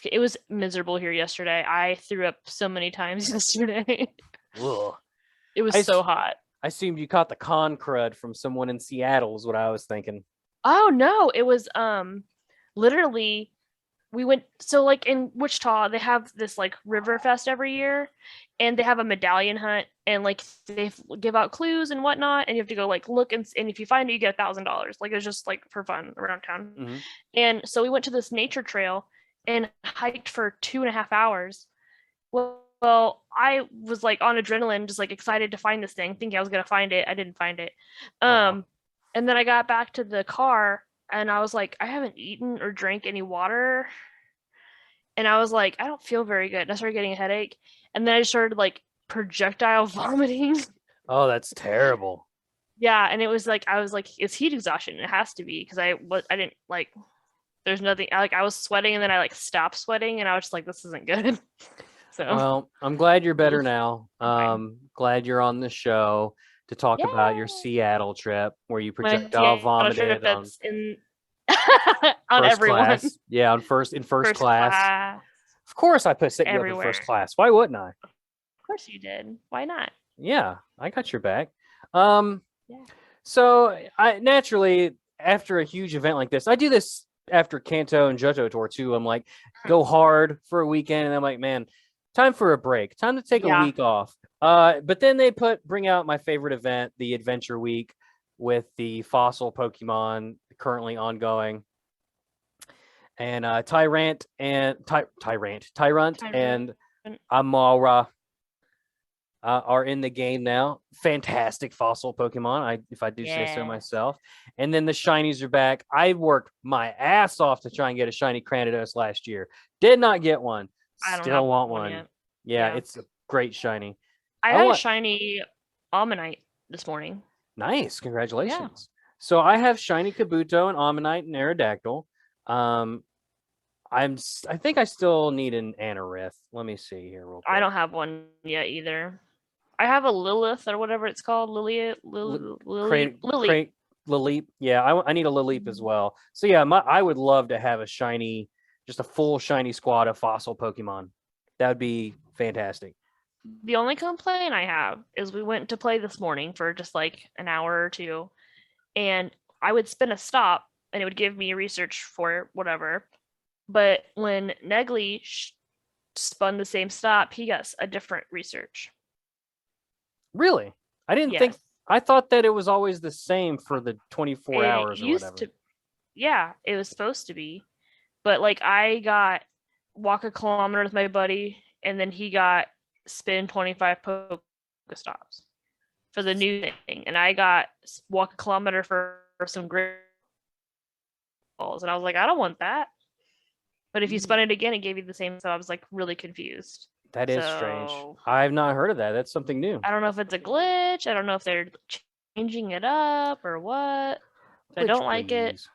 It was miserable here yesterday. I threw up so many times yesterday. Ugh. It was so hot. I assumed you caught the con crud from someone in Seattle is what I was thinking. Oh no, it was literally we went, so like in Wichita they have this like river fest every year, and they have a medallion hunt, and like they give out clues and whatnot, and you have to go like look, and if you find it you get $1,000. Like, it's just like for fun around town. Mm-hmm. And so we went to this nature trail and hiked for 2.5 hours. Well, I was like on adrenaline, just like excited to find this thing, thinking I was gonna find it. I didn't find it. And then I got back to the car, and I was like, I haven't eaten or drank any water. And I was like, I don't feel very good. And I started getting a headache. And then I started like projectile vomiting. Oh, that's terrible. Yeah, and it was like, I was like, it's heat exhaustion. It has to be, because I didn't like, there's nothing, I was sweating, and then I like stopped sweating, and I was just like, this isn't good. So well, I'm glad you're better now. Glad you're on the show to talk about your Seattle trip where you projectile vomited on everyone. Class. Yeah, in first class. Of course I put sitting over first class. Why wouldn't I? Of course you did. Why not? Yeah, I got your back. Yeah. So I naturally, after a huge event like this, I do this after Kanto and Johto Tour too. I'm like, go hard for a weekend, and I'm like, man, time for a break. Time to take a week off. But then they bring out my favorite event, the Adventure Week, with the fossil Pokemon currently ongoing. And Tyrunt and Amara are in the game now. Fantastic fossil Pokemon, if I do say so myself. And then the shinies are back. I worked my ass off to try and get a shiny Cranidos last year. Did not get one. Still want one. Yet. Yeah, it's a great shiny. I got a shiny Ammonite this morning. Nice. Congratulations. Yeah. So I have shiny Kabuto and Ammonite and Aerodactyl. I think I still need an Anorith. Let me see here real quick. I don't have one yet either. I have a Lilith or whatever it's called. Lily. Yeah, I need a Lileep as well. So yeah, I would love to have a shiny, just a full shiny squad of fossil Pokemon. That would be fantastic. The only complaint I have is we went to play this morning for just like an hour or two, and I would spin a stop and it would give me research for whatever. But when Negley spun the same stop, he got a different research. Really? I didn't think. I thought that it was always the same for the 24 hours or whatever. Yeah, it was supposed to be. But like I got walk a kilometer with my buddy, and then he got spin 25 Pokestops for the new thing. And I got walk a kilometer for some great balls. And I was like, I don't want that. But if you spun it again, it gave you the same. So I was like really confused. That is strange. I've not heard of that. That's something new. I don't know if it's a glitch. I don't know if they're changing it up or what. But I don't like it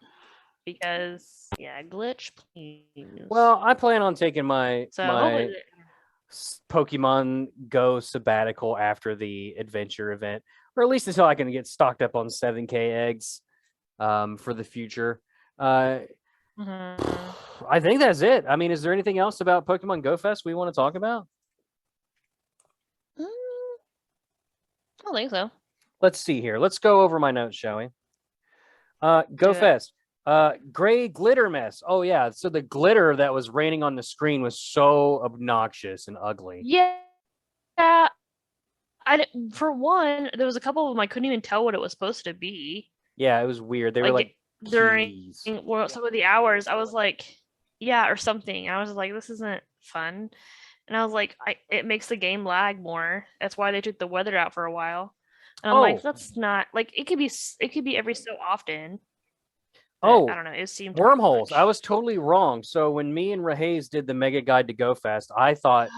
because, glitch, please. Well, I plan on taking my Pokemon Go sabbatical after the adventure event, or at least until I can get stocked up on 7K eggs for the future. I think that's it. I mean, is there anything else about Pokemon Go Fest we want to talk about? I don't think so. Let's see here. Let's go over my notes, shall we? Go Fest. Gray glitter mess. Oh yeah. So the glitter that was raining on the screen was so obnoxious and ugly. Yeah. For one, there was a couple of them I couldn't even tell what it was supposed to be. Yeah, it was weird. They were like during some of the hours, I was like, or something. I was like, this isn't fun. And I was like, it makes the game lag more. That's why they took the weather out for a while. And I'm like, that's not like it could be every so often. I don't know. It seemed wormholes. I was totally wrong. So when me and Rahaze did the Mega Guide to Go Fest, I thought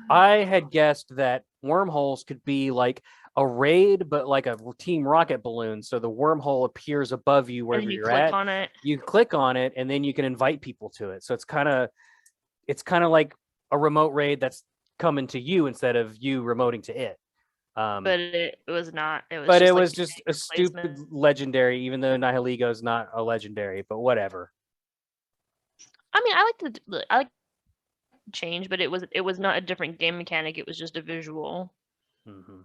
I had guessed that wormholes could be like a raid, but like a Team Rocket balloon. So the wormhole appears above you wherever you're at. On it. You click on it, and then you can invite people to it. So it's kind of like a remote raid that's coming to you instead of you remoting to it. But it was not. It was just a stupid legendary, even though Nihiligo is not a legendary. But whatever. I mean, I like change, but it was not a different game mechanic. It was just a visual. Mm-hmm.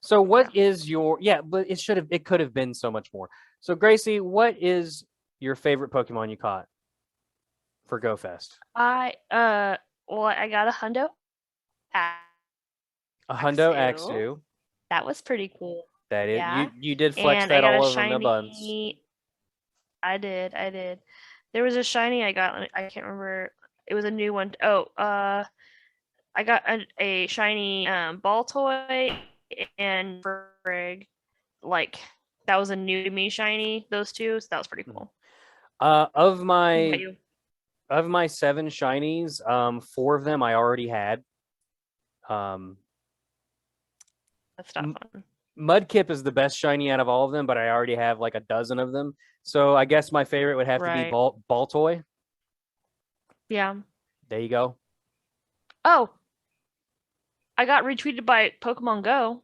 So what is your but it could have been so much more. So Gracie, what is your favorite Pokemon you caught for Go Fest? I got a Hundo. A Hundo Axew. That was pretty cool. That is, you did flex that all over the buns. I did. There was a shiny I got. I can't remember. It was a new one. I got a shiny ball toy and Frig. Like that was a new to me shiny. Those two. So that was pretty cool. Of my 7 shinies, 4 of them I already had. That's not fun. Mudkip is the best shiny out of all of them, but I already have like a dozen of them. So I guess my favorite would have to be Ball Toy. Yeah. There you go. Oh, I got retweeted by Pokemon Go.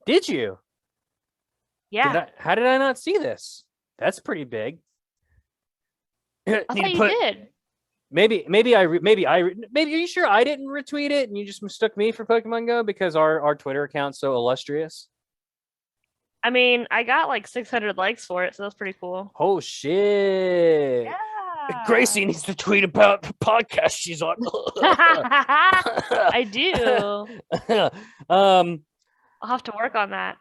Did you? Yeah. How did I not see this? That's pretty big. I thought you did. Maybe are you sure I didn't retweet it and you just mistook me for Pokemon Go because our Twitter account's so illustrious? I mean, I got like 600 likes for it, so that's pretty cool. Oh shit! Yeah. Gracie needs to tweet about the podcast she's on. I do. I'll have to work on that.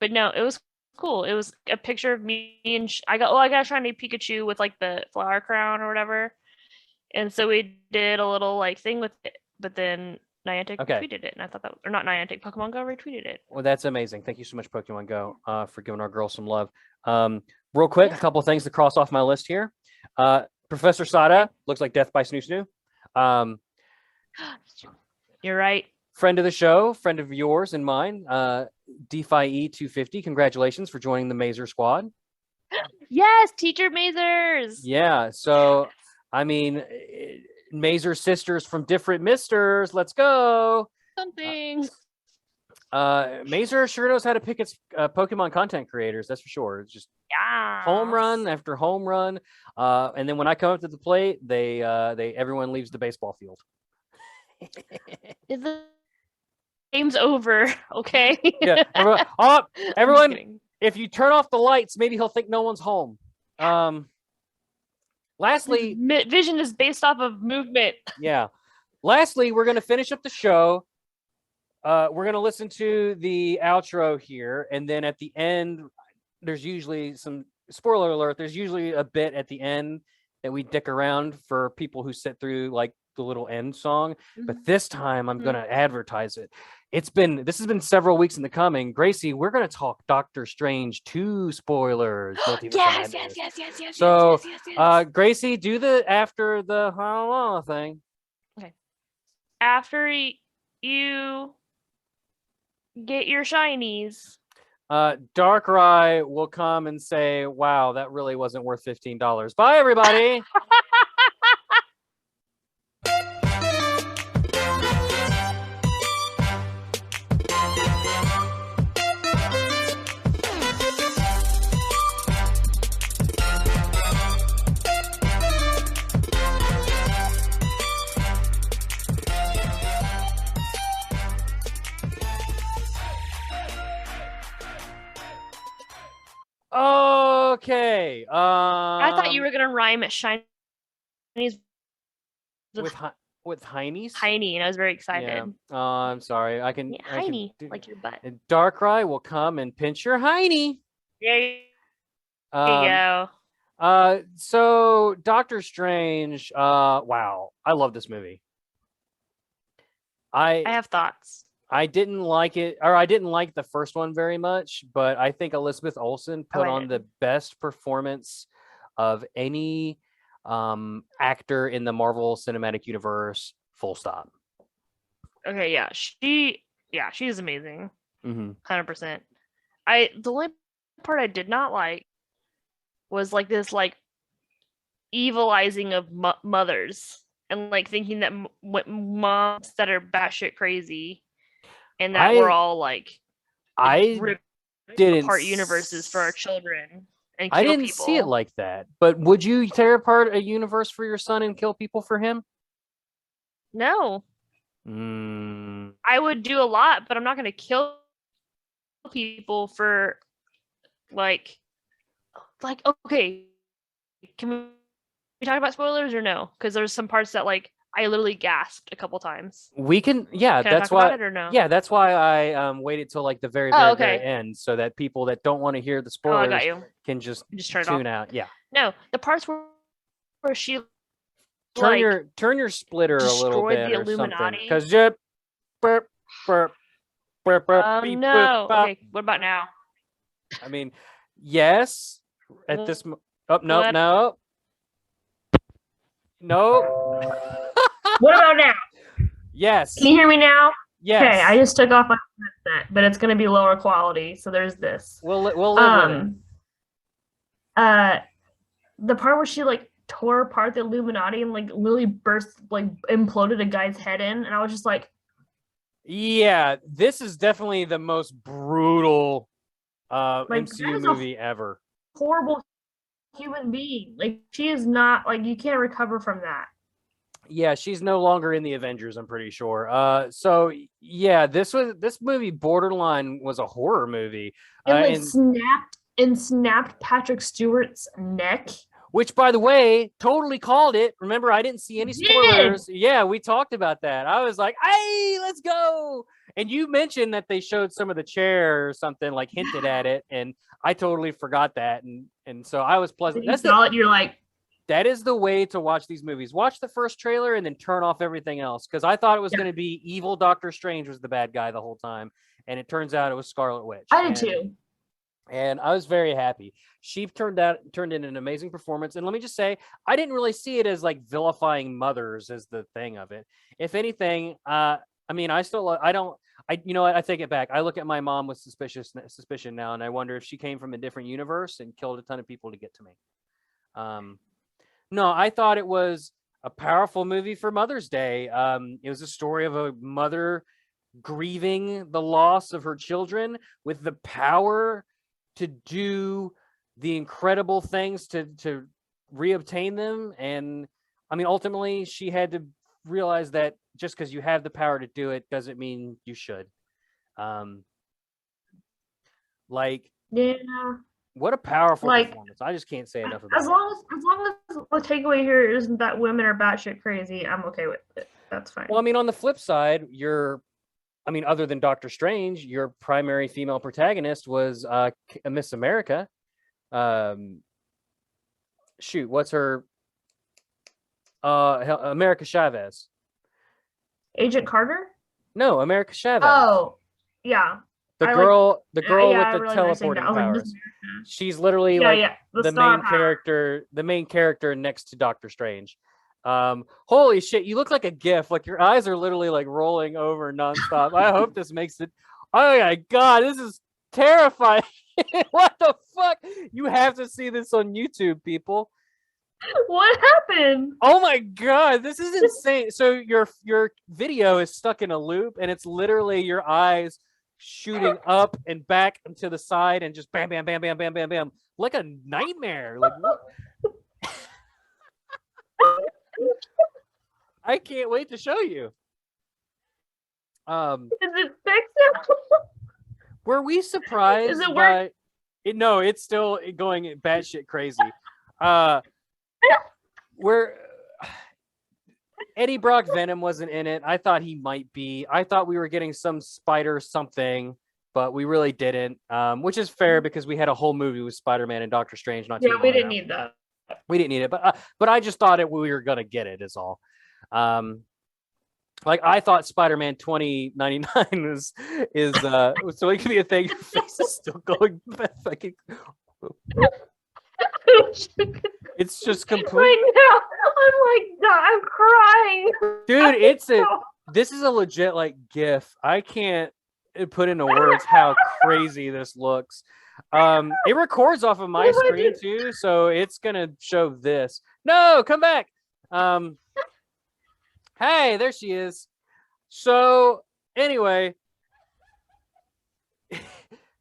But no, it was cool. It was a picture of me and I got a shiny Pikachu with like the flower crown or whatever, and so we did a little like thing with it. But then Niantic retweeted it, and I thought that, or not Niantic, Pokemon Go retweeted it. Well, that's amazing. Thank you so much, Pokemon Go, for giving our girls some love. Real quick, a couple of things to cross off my list here. Professor Sada looks like Death by Snoo Snoo. You're right. Friend of the show, friend of yours and mine, DeFi E250. Congratulations for joining the Mazer squad. Yes, teacher Mazers. Yeah, so I mean, Mazer sisters from different misters. Let's go. Something. Mazer sure knows how to pick its Pokemon content creators. That's for sure. It's just home run after home run. And then when I come up to the plate, everyone leaves the baseball field. The game's over. Okay. Yeah. Everyone. If you turn off the lights, maybe he'll think no one's home. Lastly, vision is based off of movement. Yeah. Lastly, we're going to finish up the show. We're going to listen to the outro here. And then at the end, there's usually some spoiler alert. There's usually a bit at the end that we dick around for people who sit through like the little end song. Mm-hmm. But this time I'm going to advertise it. This has been several weeks in the coming. Gracie, we're going to talk Doctor Strange 2 spoilers. Yes. So, Gracie, do the after the thing. Okay. After you get your shinies, DARKRAI will come and say, wow, that really wasn't worth $15. Bye, everybody. Okay. I thought you were gonna rhyme at shinies with heinies. Heiny, and I was very excited. Yeah. Oh, I'm sorry. I can. Yeah, Heiny, like your butt. DARKRAI will come and pinch your heiny. There you go. So Doctor Strange. Wow, I love this movie. I have thoughts. I didn't like it, or I didn't like the first one very much, but I think Elizabeth Olsen put on the best performance of any actor in the Marvel Cinematic Universe, full stop. Okay, yeah. She's amazing. 100%. The only part I did not like was like this like evilizing of mothers and like thinking that moms that are batshit crazy and that we're all like didn't apart universes for our children and kill I didn't people. See it like that. But would you tear apart a universe for your son and kill people for him? No. I would do a lot, but I'm not going to kill people for like okay. Can we talk about spoilers or no? Because there's some parts that like I literally gasped a couple times. We can, yeah. Can that's I talk why. About it or no? Yeah, that's why I waited till like the very end, so that people that don't want to hear the spoilers can just tune out. Yeah. No, the parts where she turn your splitter a little bit the or Illuminati. something, because burp. No. Okay, what about now? I mean, yes. At this, no. What about now? Yes. Can you hear me now? Yes. Okay, I just took off my headset, but it's going to be lower quality, so there's this. We'll live with it. The part where she like tore apart the Illuminati and like literally imploded a guy's head in, and I was just like, yeah, this is definitely the most brutal MCU movie ever. Horrible human being. Like, she is not, like, you can't recover from that. Yeah, she's no longer in the Avengers, I'm pretty sure. So yeah, this movie borderline was a horror movie. And snapped Patrick Stewart's neck. Which, by the way, totally called it. Remember, I didn't see any spoilers. Yeah, we talked about that. I was like, "Hey, let's go!" And you mentioned that they showed some of the chair or something, like hinted at it, and I totally forgot that. And so I was pleasant. You're like, that is the way to watch these movies. Watch the first trailer and then turn off everything else, because I thought it was going to be evil Doctor Strange was the bad guy the whole time, and it turns out it was Scarlet Witch. I did too. And I was very happy. She turned in an amazing performance. And let me just say, I didn't really see it as like vilifying mothers as the thing of it. If anything, I mean, I you know what? I take it back. I look at my mom with suspicion now, and I wonder if she came from a different universe and killed a ton of people to get to me. No, I thought it was a powerful movie for Mother's Day. It was a story of a mother grieving the loss of her children with the power to do the incredible things to reobtain them. And I mean, ultimately she had to realize that just because you have the power to do it doesn't mean you should. Yeah, what a powerful performance. I just can't say enough about it. As long as the takeaway here isn't that women are batshit crazy, I'm okay with it. That's fine. Well, I mean, on the flip side, other than Doctor Strange, your primary female protagonist was Miss America. What's her? America Chavez. Agent Carter? No, America Chavez. Oh, yeah. The girl with the really teleporting powers. She's literally the main character. The main character next to Doctor Strange. Holy shit, you look like a GIF. Like your eyes are literally like rolling over nonstop. I hope this makes it. Oh my god, this is terrifying. What the fuck? You have to see this on YouTube, people. What happened? Oh my god, this is insane. So your video is stuck in a loop, and it's literally your eyes shooting up and back and to the side, and just bam, bam, bam, bam, bam, bam, bam, like a nightmare. Like what? I can't wait to show you. Is it fixed? Were we surprised? Is it work? No, it's still going batshit crazy. Where Eddie Brock Venom wasn't in it. I thought he might be. I thought we were getting some spider something, but we really didn't. Which is fair because we had a whole movie with Spider-Man and Doctor Strange. We didn't need that. We didn't need it, but I just thought we were gonna get it. Is all. Like I thought Spider-Man 2099 is so it could be a thing. Your face is still going fucking. It's just complete. Right now, I'm like, I'm crying, dude. This is a legit like GIF. I can't put into words how crazy this looks. It records off of my screen too, so it's gonna show this. No, come back. Hey, there she is. So anyway,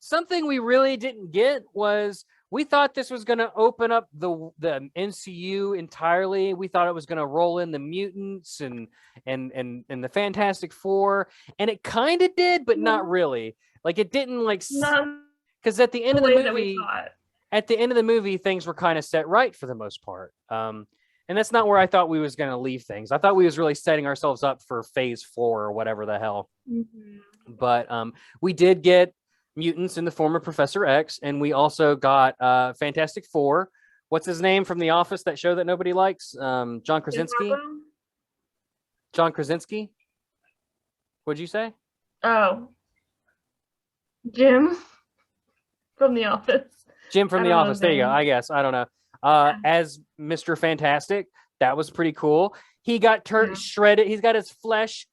something we really didn't get was we thought this was going to open up the MCU entirely. We thought it was going to roll in the mutants and the Fantastic Four, and it kind of did, but not really. Like it didn't because at the end of the movie, things were kind of set right for the most part. And that's not where I thought we was going to leave things. I thought we was really setting ourselves up for phase 4 or whatever the hell. Mm-hmm. But we did get mutants in the form of Professor X, and we also got Fantastic Four. What's his name from The Office, that show that nobody likes? John Krasinski? John Krasinski? What'd you say? Oh. Jim from The Office. Jim from The Office. There you go. I guess. I don't know. As Mr. Fantastic. That was pretty cool. He got shredded. He's got his flesh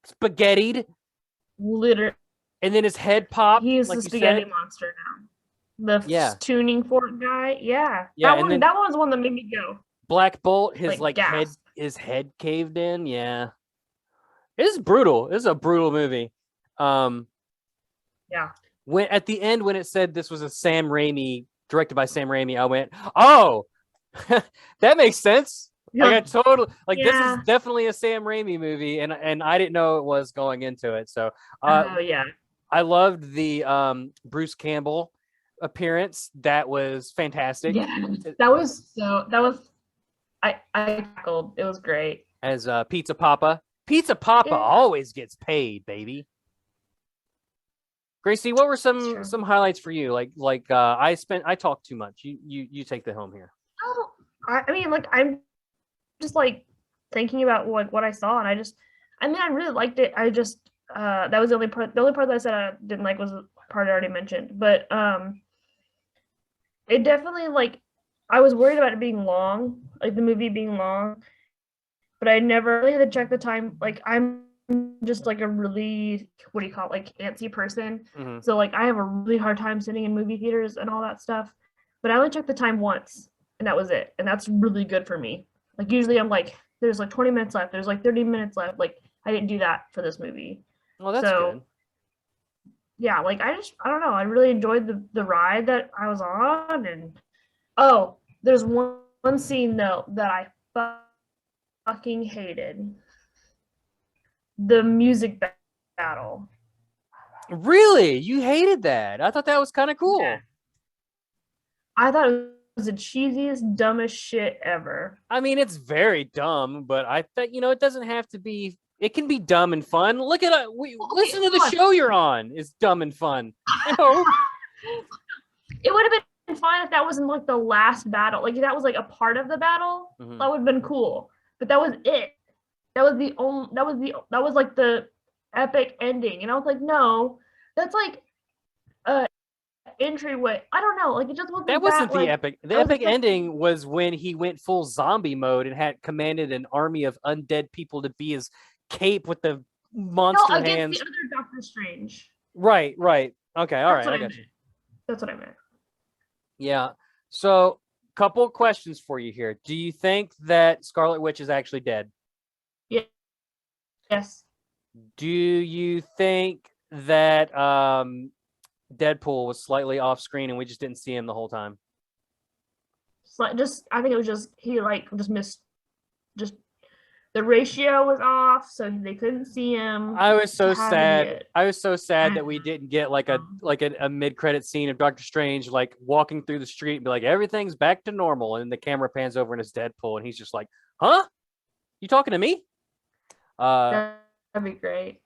spaghettied. Literally. And then his head popped. He's the spaghetti monster now. The tuning fork guy. Yeah. That one was the one that made me go. Black Bolt, his head caved in. Yeah. It is brutal. This is a brutal movie. Yeah. When at the end when it said this was a Sam Raimi directed by Sam Raimi, I went, oh, that makes sense. Like I totally like this is definitely a Sam Raimi movie, and I didn't know it was going into it. So I loved the Bruce Campbell appearance. That was fantastic. Yeah, I cackled. It was great. As Pizza Papa. Pizza Papa always gets paid, baby. Gracie, what were some highlights for you? I talked too much. You take the home here. Oh, I mean, like I'm just like thinking about like what I saw, and I really liked it. I just that was the only part that I said I didn't like was the part I already mentioned. But it definitely like I was worried about it being long, like the movie being long, but I never really had to check the time. Like I'm just like a really like antsy person. Mm-hmm. So like I have a really hard time sitting in movie theaters and all that stuff. But I only checked the time once, and that was it. And that's really good for me. Like usually I'm like, there's like 20 minutes left, there's like 30 minutes left. Like I didn't do that for this movie. Well, that's good. Yeah, like I don't know. I really enjoyed the ride that I was on. And there's one scene though that I fucking hated. The music battle. Really? You hated that? I thought that was kind of cool. Yeah. I thought it was the cheesiest, dumbest shit ever. I mean, it's very dumb, but I think, it doesn't have to be. It can be dumb and fun. Look at it. Listen to the show you're on. It's dumb and fun. It would have been fine if that wasn't like the last battle. Like if that was like a part of the battle, mm-hmm. That would have been cool. But that was it. That was like the epic ending. And I was like, no, that's like entryway. I don't know. Like it just wasn't. That wasn't the epic. The epic ending was when he went full zombie mode and had commanded an army of undead people to be his cape with the monster hands. The other Doctor Strange. Right. Okay, all right. I got you. That's what I meant. Yeah. So, couple questions for you here. Do you think that Scarlet Witch is actually dead? Yeah. Yes. Do you think that Deadpool was slightly off screen and we just didn't see him the whole time? I think it was just he like just missed. Just the ratio was off, so they couldn't see him. I was so sad. That we didn't get like a mid-credit scene of Doctor Strange like walking through the street and be like, everything's back to normal, and the camera pans over and it's Deadpool, and he's just like, huh? You talking to me? That'd be great.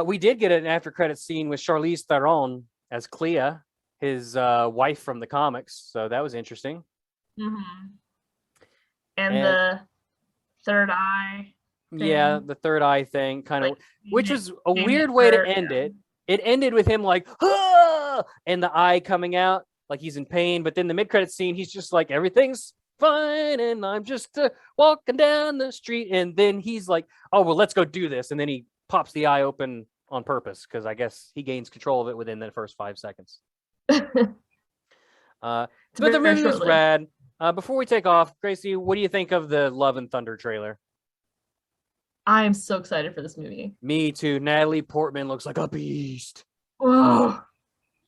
We did get an after-credit scene with Charlize Theron as Clea, his wife from the comics, so that was interesting. Mm-hmm. And the third eye thing. Yeah, the third eye thing, kind of, which was a weird way to end it. It ended with him like, ah! And the eye coming out like he's in pain, but then the mid-credit scene, he's just like, everything's fine, and I'm just walking down the street, and then he's like, oh, well, let's go do this, and then he pops the eye open on purpose, because I guess he gains control of it within the first 5 seconds. But the movie was rad. Before we take off, Gracie, what do you think of the Love and Thunder trailer? I'm so excited for this movie. Me too. Natalie Portman looks like a beast. Oh.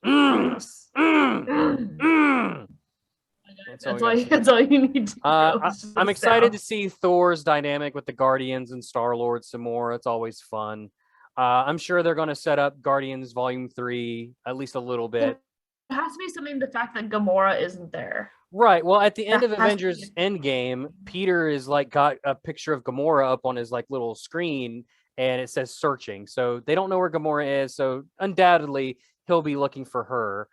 That's all you need to know. I'm excited to see Thor's dynamic with the Guardians and Star-Lord some more. It's always fun. I'm sure they're going to set up Guardians Volume 3 at least a little bit. It has to be something the fact that Gamora isn't there. Right. Well, at the end of Avengers Endgame, Peter is like got a picture of Gamora up on his like little screen, and it says searching. So they don't know where Gamora is. So undoubtedly he'll be looking for her.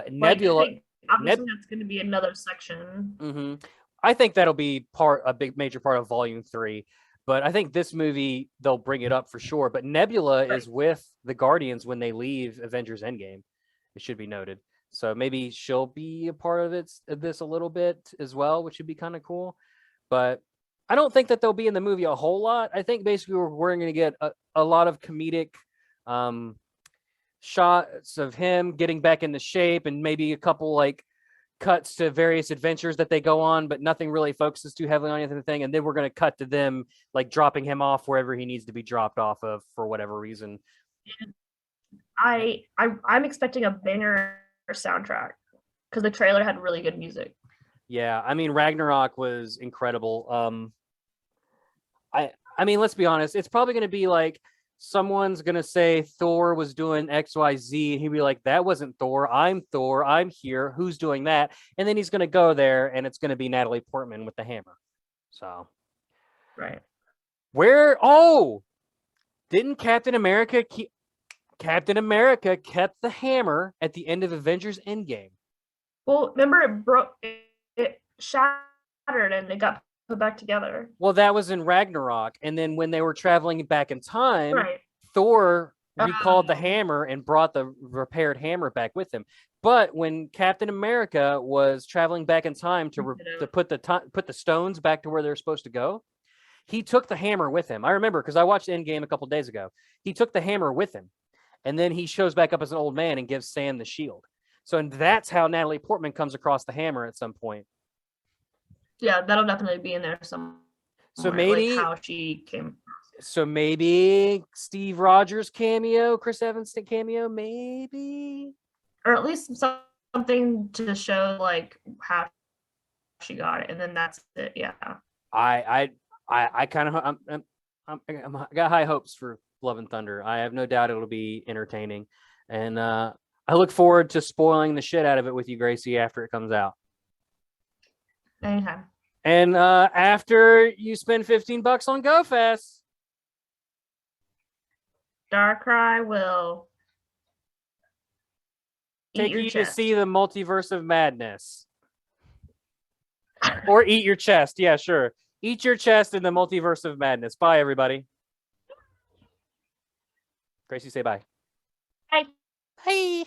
Nebula. Obviously, that's going to be another section. Mm-hmm. I think that'll be a big major part of Volume 3. But I think this movie they'll bring it up for sure. But Nebula is with the Guardians when they leave Avengers Endgame. It should be noted. So maybe she'll be a part of this a little bit as well, which would be kind of cool. But I don't think that they'll be in the movie a whole lot. I think basically we're going to get a lot of comedic shots of him getting back into shape, and maybe a couple like cuts to various adventures that they go on, but nothing really focuses too heavily on anything. And then we're going to cut to them like dropping him off wherever he needs to be dropped off of for whatever reason. I'm expecting a banger soundtrack. because the trailer had really good music. Yeah, I mean Ragnarok was incredible. I mean, let's be honest. It's probably going to be like someone's going to say Thor was doing XYZ, and he'd be like, "That wasn't Thor. I'm Thor. I'm here. Who's doing that?" And then he's going to go there, and it's going to be Natalie Portman with the hammer. So, right. Where? Oh, didn't Captain America kept the hammer at the end of Avengers Endgame? Well, remember it broke, it shattered, and it got put back together. Well, that was in Ragnarok, and then when they were traveling back in time, Right. Thor recalled the hammer and brought the repaired hammer back with him. But when Captain America was traveling back in time to put the stones back to where they're supposed to go, he took the hammer with him. I remember because I watched Endgame a couple days ago. He took the hammer with him, and then he shows back up as an old man and gives Sam the shield. So, and that's how Natalie Portman comes across the hammer at some point. Yeah, that'll definitely be in there somewhere. So maybe like how she came. So maybe Steve Rogers cameo, Chris Evans cameo, maybe, or at least something to show like how she got it, and then that's it. Yeah. I kind of I got high hopes for Love and Thunder. I have no doubt it'll be entertaining, and I look forward to spoiling the shit out of it with you, Gracie, after it comes out. Anytime. And after you spend $15 on GoFest, DARKRAI will take you to see the Multiverse of Madness. Or eat your chest. Yeah, sure. Eat your chest in the Multiverse of Madness. Bye, everybody. Gracie, say bye. Bye. Bye.